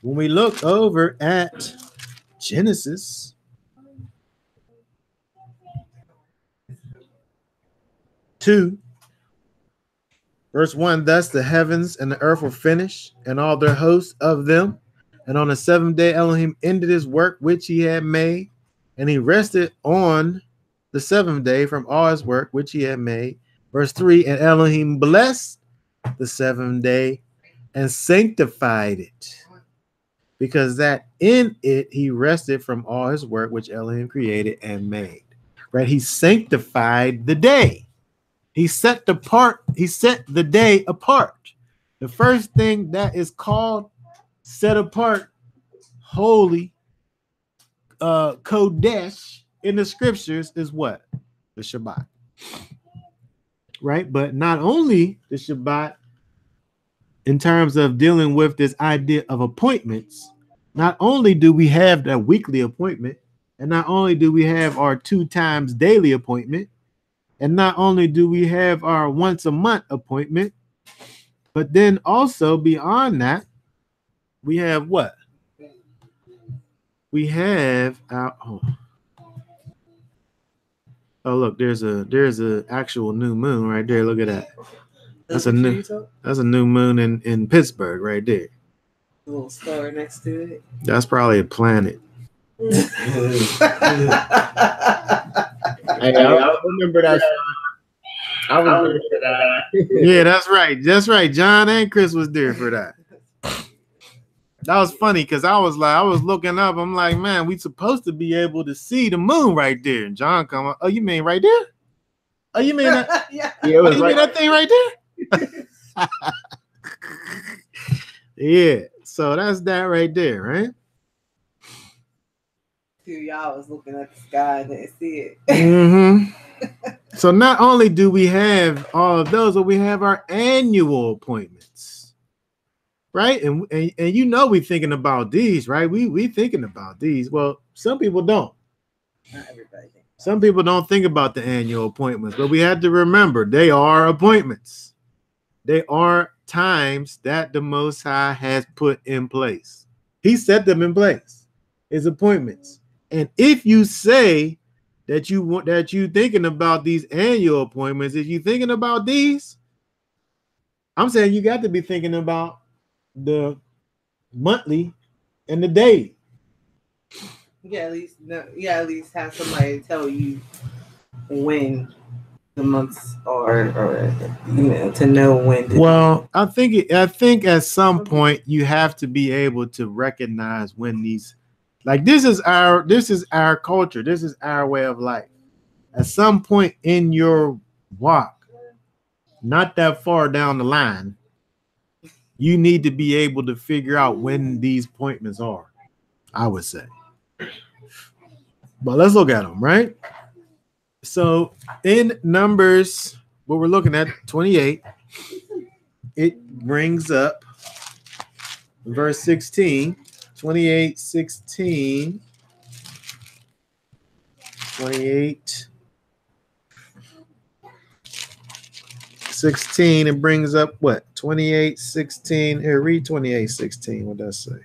When we look over at Genesis 2, verse 1, thus the heavens and the earth were finished, and all their hosts of them. And on the 7th day, Elohim ended his work which he had made, and he rested on the seventh day from all his work which he had made. Verse 3, and Elohim blessed the seventh day and sanctified it, because that in it he rested from all his work which Elohim created and made. Right? He sanctified the day. He set the day apart. The first thing that is called set apart, holy, Kodesh in the scriptures is what? The Shabbat. Right? But not only the Shabbat, in terms of dealing with this idea of appointments, not only do we have that weekly appointment, and not only do we have our 2 times daily appointment, and not only do we have our once a month appointment, but then also beyond that, we have what? We have our oh look, there's a actual new moon right there. Look at that. That's a new moon in Pittsburgh right there. A little star next to it. That's probably a planet. Hey, I remember that. I was there for that. Yeah, that's right. That's right. John and Chris was there for that. That was funny because I was looking up. I'm like, man, we supposed to be able to see the moon right there. And John come up. Oh, you mean right there? Oh, you mean that? Yeah. It was you mean that thing right there? Yeah. So that's that right there, right? Two y'all was looking at the sky and didn't see it. Mm-hmm. So not only do we have all of those, but we have our annual appointments, right? And you know we thinking about these, right? We thinking about these. Well, some people don't. Not everybody. Some people don't think about the annual appointments, but we have to remember they are appointments. They are times that the Most High has put in place. He set them in place. His appointments. And if you say that you thinking about these annual appointments, if you thinking about these, I'm saying you got to be thinking about the monthly and the daily. At least have somebody tell you when the months are, or to know when. Well, I think at some point you have to be able to recognize when these. Like this is our culture. This is our way of life. At some point in your walk, not that far down the line, you need to be able to figure out when these appointments are, I would say. But let's look at them, right? So in Numbers, what we're looking at, 28, it brings up verse 16. 28, 16, 28, 16, it brings up what? 28, 16, here, read 28, 16, what does that say?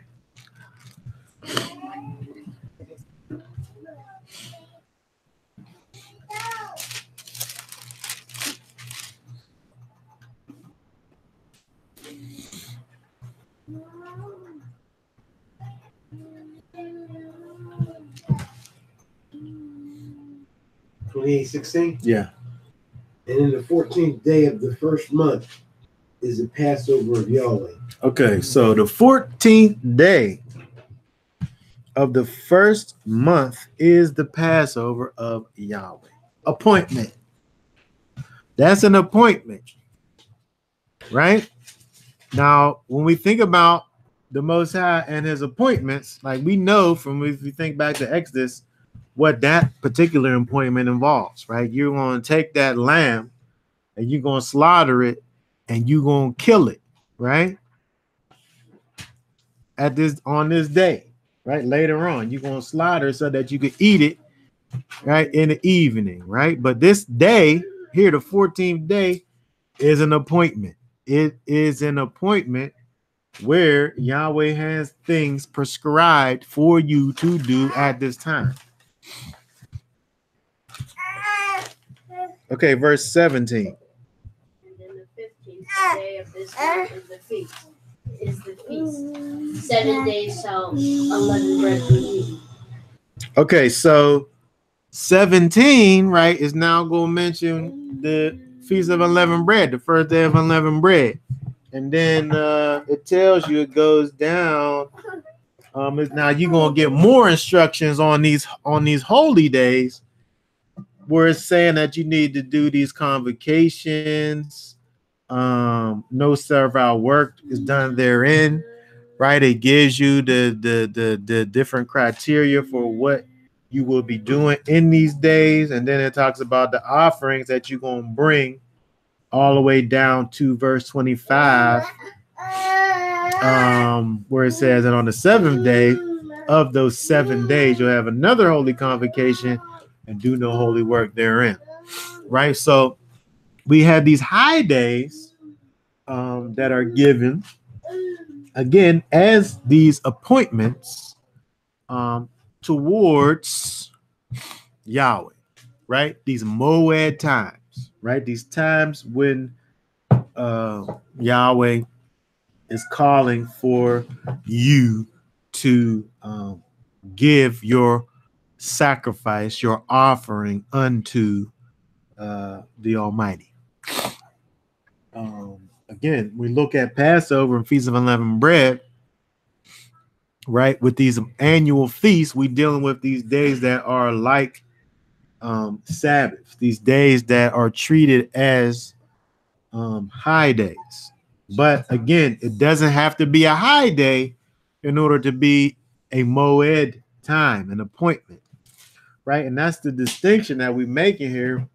Yeah. And in the 14th day of the first month is the Passover of Yahweh. Okay, so the 14th day of the first month is the Passover of Yahweh. Appointment. That's an appointment, right? Now, when we think about the Most High and his appointments, like we know from if we think back to Exodus, what that particular appointment involves, right? You're going to take that lamb and you're going to slaughter it and you're going to kill it, right? On this day, right? Later on, you're going to slaughter so that you can eat it, right? In the evening, right? But this day here, the 14th day, is an appointment. It is an appointment where Yahweh has things prescribed for you to do at this time. Okay, verse 17. And then the 15th day of this month is the feast. 7 days shall unleavened bread be eaten. Okay, so 17, right, is now going to mention the Feast of Unleavened Bread, the first day of unleavened bread. And then it tells you, it goes down. Now you're going to get more instructions on these holy days, where it's saying that you need to do these convocations. No servile work is done therein, right? It gives you the different criteria for what you will be doing in these days. And then it talks about the offerings that you're going to bring all the way down to verse 25, where it says that on the seventh day of those 7 days, you'll have another holy convocation and do no holy work therein, right? So we have these high days that are given, again, as these appointments towards Yahweh, right? These Moed times, right? These times when Yahweh is calling for you to give your sacrifice, your offering unto the Almighty. Again, we look at Passover and Feast of Unleavened Bread, right? With these annual feasts, we're dealing with these days that are like Sabbath, these days that are treated as high days. But again, it doesn't have to be a high day in order to be a Moed time, an appointment, right? And that's the distinction that we're making here.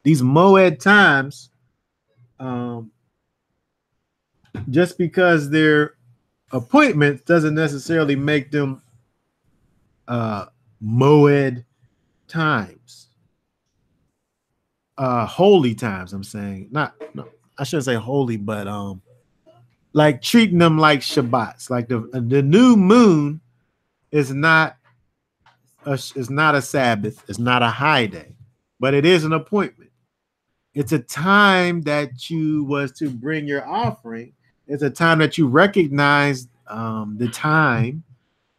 These Moed times, just because they're appointments doesn't necessarily make them Moed times, holy times. I'm saying I shouldn't say holy, but like treating them like Shabbats. Like the new moon is not a Sabbath, it's not a high day, but it is an appointment. It's a time that you was to bring your offering. It's a time that you recognize the time,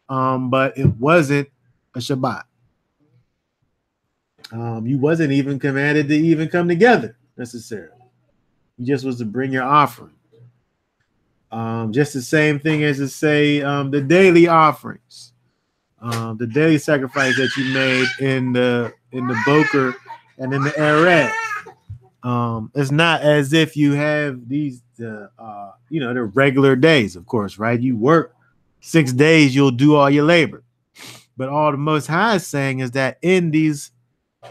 but it wasn't a Shabbat. You wasn't even commanded to even come together necessarily. You just was to bring your offering. Just the same thing as to say the daily offerings, the daily sacrifice that you made in the Boker and in the Erev. It's not as if you have these, the regular days, of course, right? You work 6 days, you'll do all your labor. But all the Most High is saying is that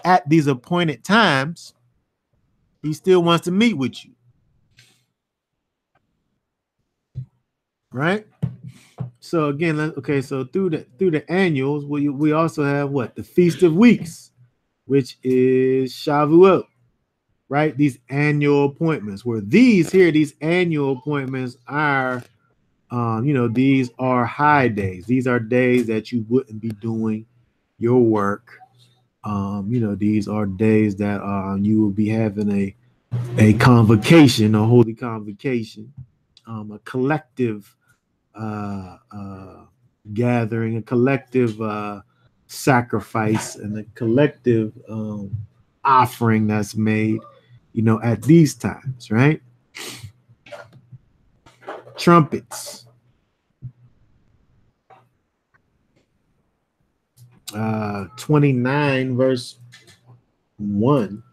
at these appointed times, he still wants to meet with you. Right? So again, so through the annuals, we also have what? The Feast of Weeks, which is Shavuot. Right, these annual appointments, where these annual appointments are, these are high days. These are days that you wouldn't be doing your work. These are days that you will be having a convocation, a holy convocation, a collective gathering, a collective sacrifice, and a collective offering that's made. At these times, right? Trumpets. 29 verse 1.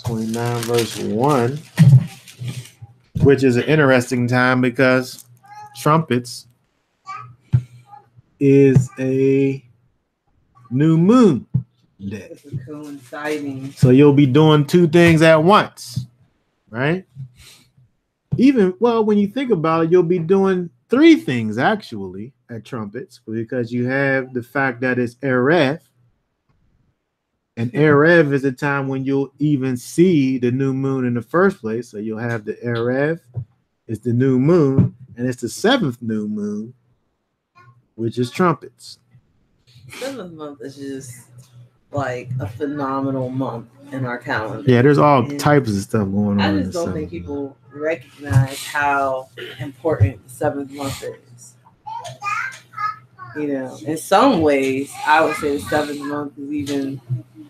29 verse 1, which is an interesting time because trumpets is a new moon day. Coinciding. So you'll be doing 2 things at once, right? When you think about it, you'll be doing 3 things actually at trumpets, because you have the fact that it's Erev, and Erev is a time when you'll even see the new moon in the first place. So you'll have the Erev, it's the new moon, and it's the 7th new moon, which is trumpets. 7th month is just like a phenomenal month in our calendar. Yeah, there's all types of stuff going on. I just don't think people recognize how important the 7th month is. In some ways, I would say the 7th month is even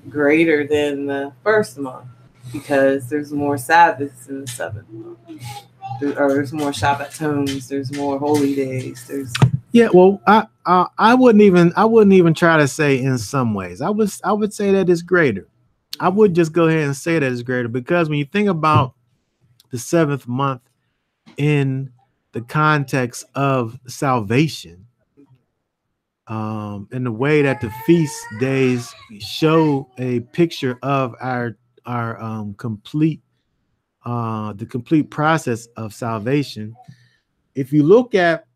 greater than the 1st month because there's more Sabbaths in the 7th month. There's more Shabbat tones. There's more holy days. Well, I wouldn't even try to say in some ways. I would say that it's greater. I would just go ahead and say that it's greater because when you think about the 7th month in the context of salvation, in the way that the feast days show a picture of our complete the complete process of salvation. If you look at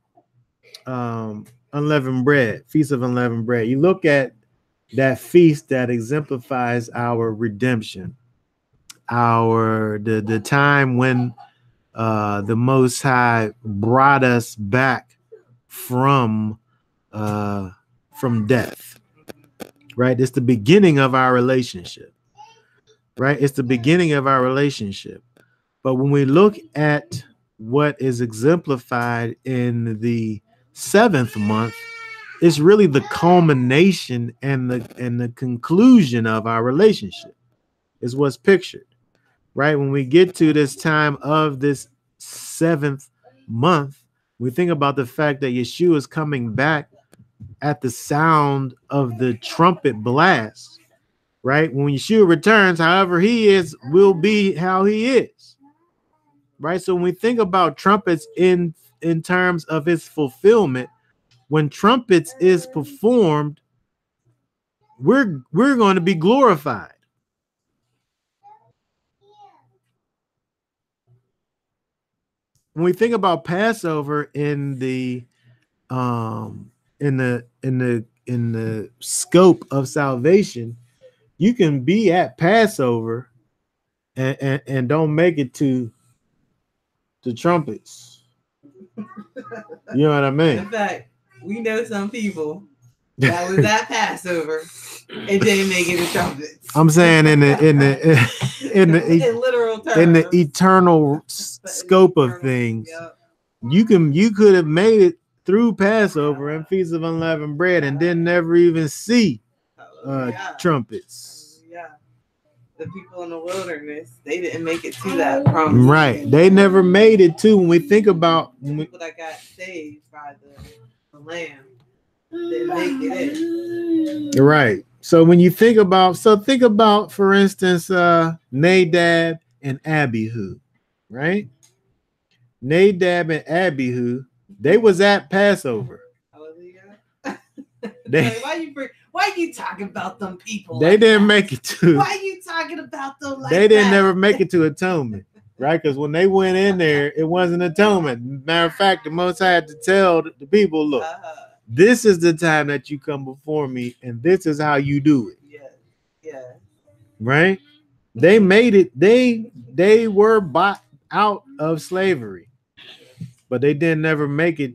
unleavened bread, Feast of Unleavened Bread, you look at that feast that exemplifies our redemption, the time when the Most High brought us back from death, right? It's the beginning of our relationship, right? It's the beginning of our relationship. But when we look at what is exemplified in the 7th month, it's really the culmination and the conclusion of our relationship is what's pictured, right? When we get to this time of this 7th month, we think about the fact that Yeshua is coming back at the sound of the trumpet blast, right? When Yeshua returns, however he is, will be how he is, right? So when we think about trumpets in terms of its fulfillment, when trumpets is performed, we're going to be glorified. When we think about Passover in the scope of salvation, you can be at Passover and don't make it to the trumpets. You know what I mean? In fact, we know some people that was at Passover and didn't make it to trumpets. I'm saying in the in literal terms, in the eternal scope of things, yep. You could have made it through Passover and Feast of Unleavened Bread and didn't never even see trumpets. Yeah, the people in the wilderness, they didn't make it to that promise. Right, they never made it to. When we think about people that got saved by the Lamb, didn't make it in. Right. So when you think about, for instance, Nadab and Abihu, right? Nadab and Abihu, they was at Passover. Why you talking about them people? They didn't make it to. Why you talking about them like they didn't never make it to atonement, right? Because when they went in there, it wasn't atonement. Matter of fact, the Most High had to tell the people, look, this is the time that you come before me, and this is how you do it. Yeah. Right? They made it. They were bought out of slavery, but they didn't never make it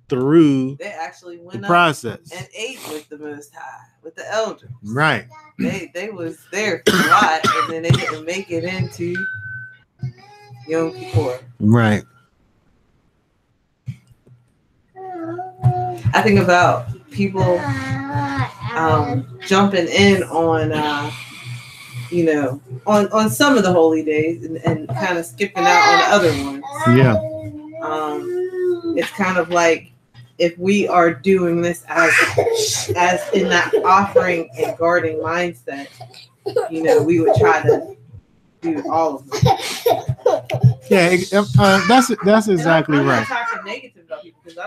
through. They actually went the process and ate with the Most High, with the elders. Right. They was there for a lot, and then they didn't make it into Yom Kippur. Right. I think about people jumping in on on some of the holy days and kind of skipping out on the other ones. Yeah. It's kind of like if we are doing this as in that offering and guarding mindset, we would try to do all of them. Yeah, that's exactly right. I'm not talking negative about people because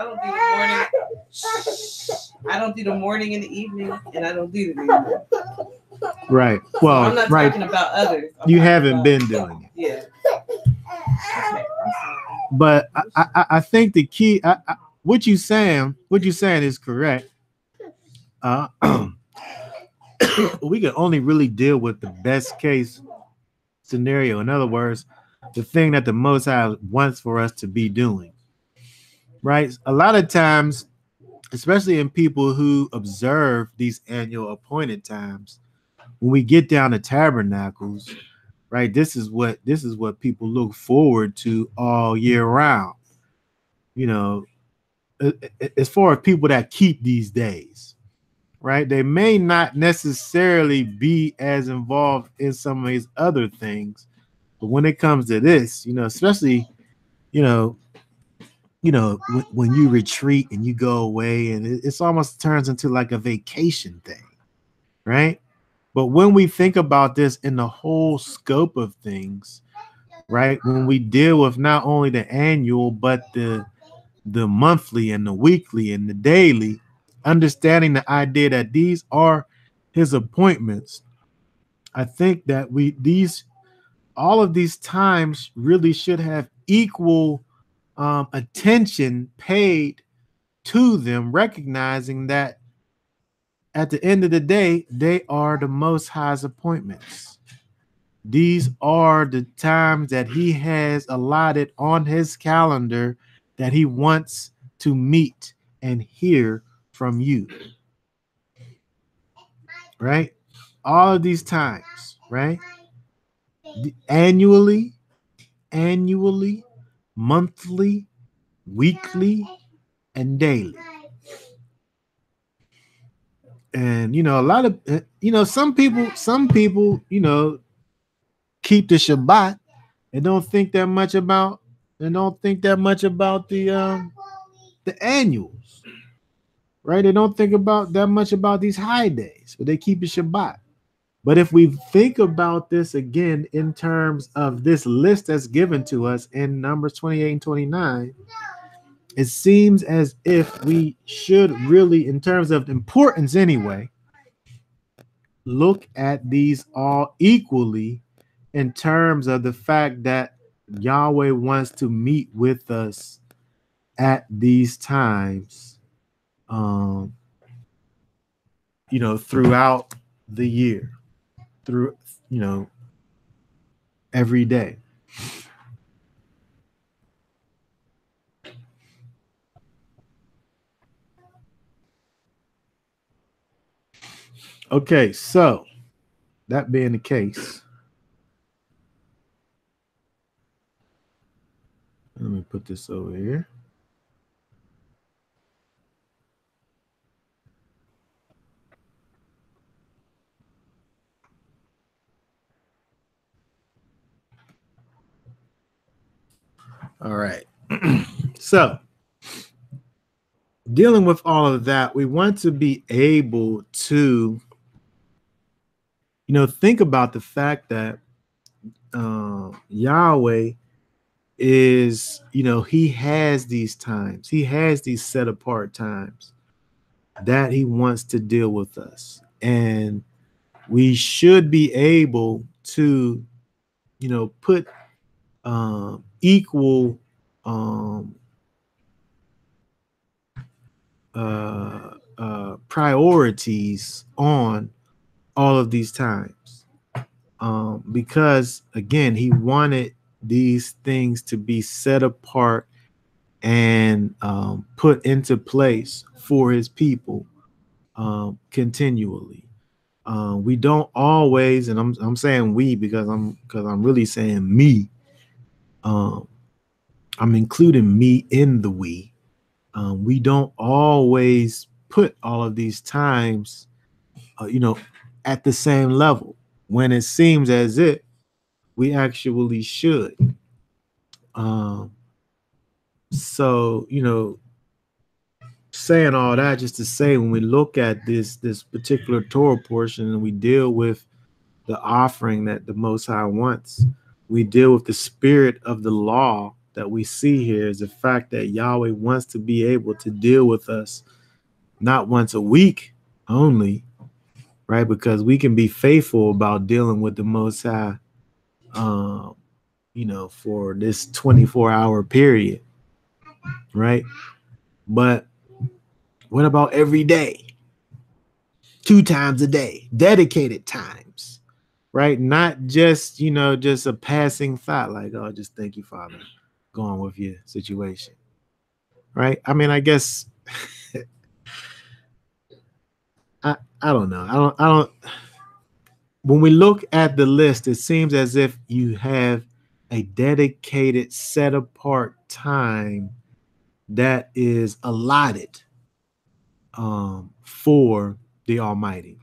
I don't do the morning and the evening, and I don't do the evening. Right. Well, I'm not talking about others. You haven't been doing it. Yeah. Okay. But I think the key, what you saying is correct. We can only really deal with the best case scenario. In other words, the thing that the Most High wants for us to be doing. Right? A lot of times, especially in people who observe these annual appointed times, when we get down to tabernacles, right? This is what people look forward to all year round. as far as people that keep these days, right? They may not necessarily be as involved in some of these other things, but when it comes to this, especially, you know, when you retreat and you go away, and it's almost turns into like a vacation thing, right? But when we think about this in the whole scope of things, right? When we deal with not only the annual, but the monthly and the weekly and the daily, understanding the idea that these are his appointments, I think that all of these times really should have equal attention paid to them, recognizing that at the end of the day, they are the Most High's appointments. These are the times that he has allotted on his calendar that he wants to meet and hear from you. Right? All of these times, right? Annually, monthly, weekly, and daily. And a lot of some people keep the Shabbat and don't think that much about the annuals, right? They don't think about that much about these high days, but they keep the Shabbat. But if we think about this again in terms of this list that's given to us in Numbers 28 and 29, it seems as if we should really, in terms of importance anyway, look at these all equally in terms of the fact that Yahweh wants to meet with us at these times, throughout the year, through, every day. Okay, so that being the case, let me put this over here. All right. So, dealing with all of that, we want to be able to, think about the fact that Yahweh is, he has these times, he has these set apart times that he wants to deal with us. And we should be able to, put equal priorities on all of these times, because again, he wanted these things to be set apart and put into place for his people continually. We don't always, and I'm saying we because I'm really saying me. I'm including me in the we. We don't always put all of these times, at the same level when it seems as if we actually should. So, saying all that just to say, when we look at this particular Torah portion and we deal with the offering that the Most High wants, we deal with the spirit of the law that we see here is the fact that Yahweh wants to be able to deal with us not once a week only, right? Because we can be faithful about dealing with the Most High, for this 24-hour period, right? But what about every day? 2 times a day, dedicated times, right? Not just, just a passing thought like, oh, just thank you, Father, going with your situation, right? I mean, I guess I don't know. I don't. When we look at the list, it seems as if you have a dedicated, set apart time that is allotted for the Almighty.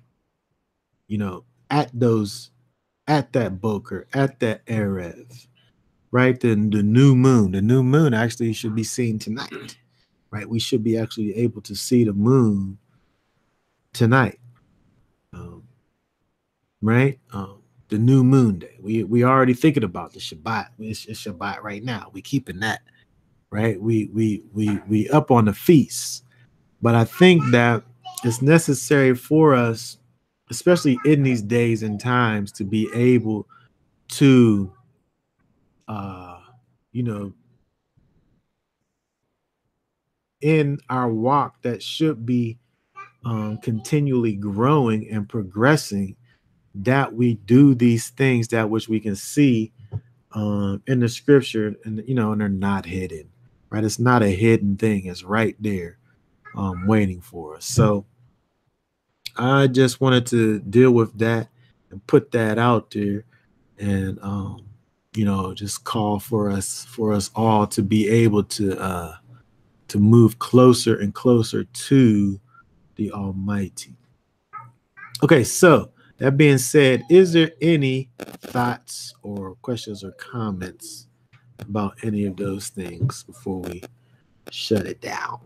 You know, at that Boker, at that Erev, right? Then the new moon. The new moon actually should be seen tonight, right? We should be actually able to see the moon tonight, right? The new moon day. We already thinking about the Shabbat. It's Shabbat right now. We keeping that, right? We up on the feast, but I think that it's necessary for us, especially in these days and times, to be able to, you know, in our walk that should be continually growing and progressing, that we do these things that which we can see in the scripture, and you know, and they're not hidden, right? It's not a hidden thing; it's right there, waiting for us. So I just wanted to deal with that and put that out there, and you know, just call for us all to be able to move closer and closer to the Almighty. Okay, so that being said, is there any thoughts or questions or comments about any of those things before we shut it down?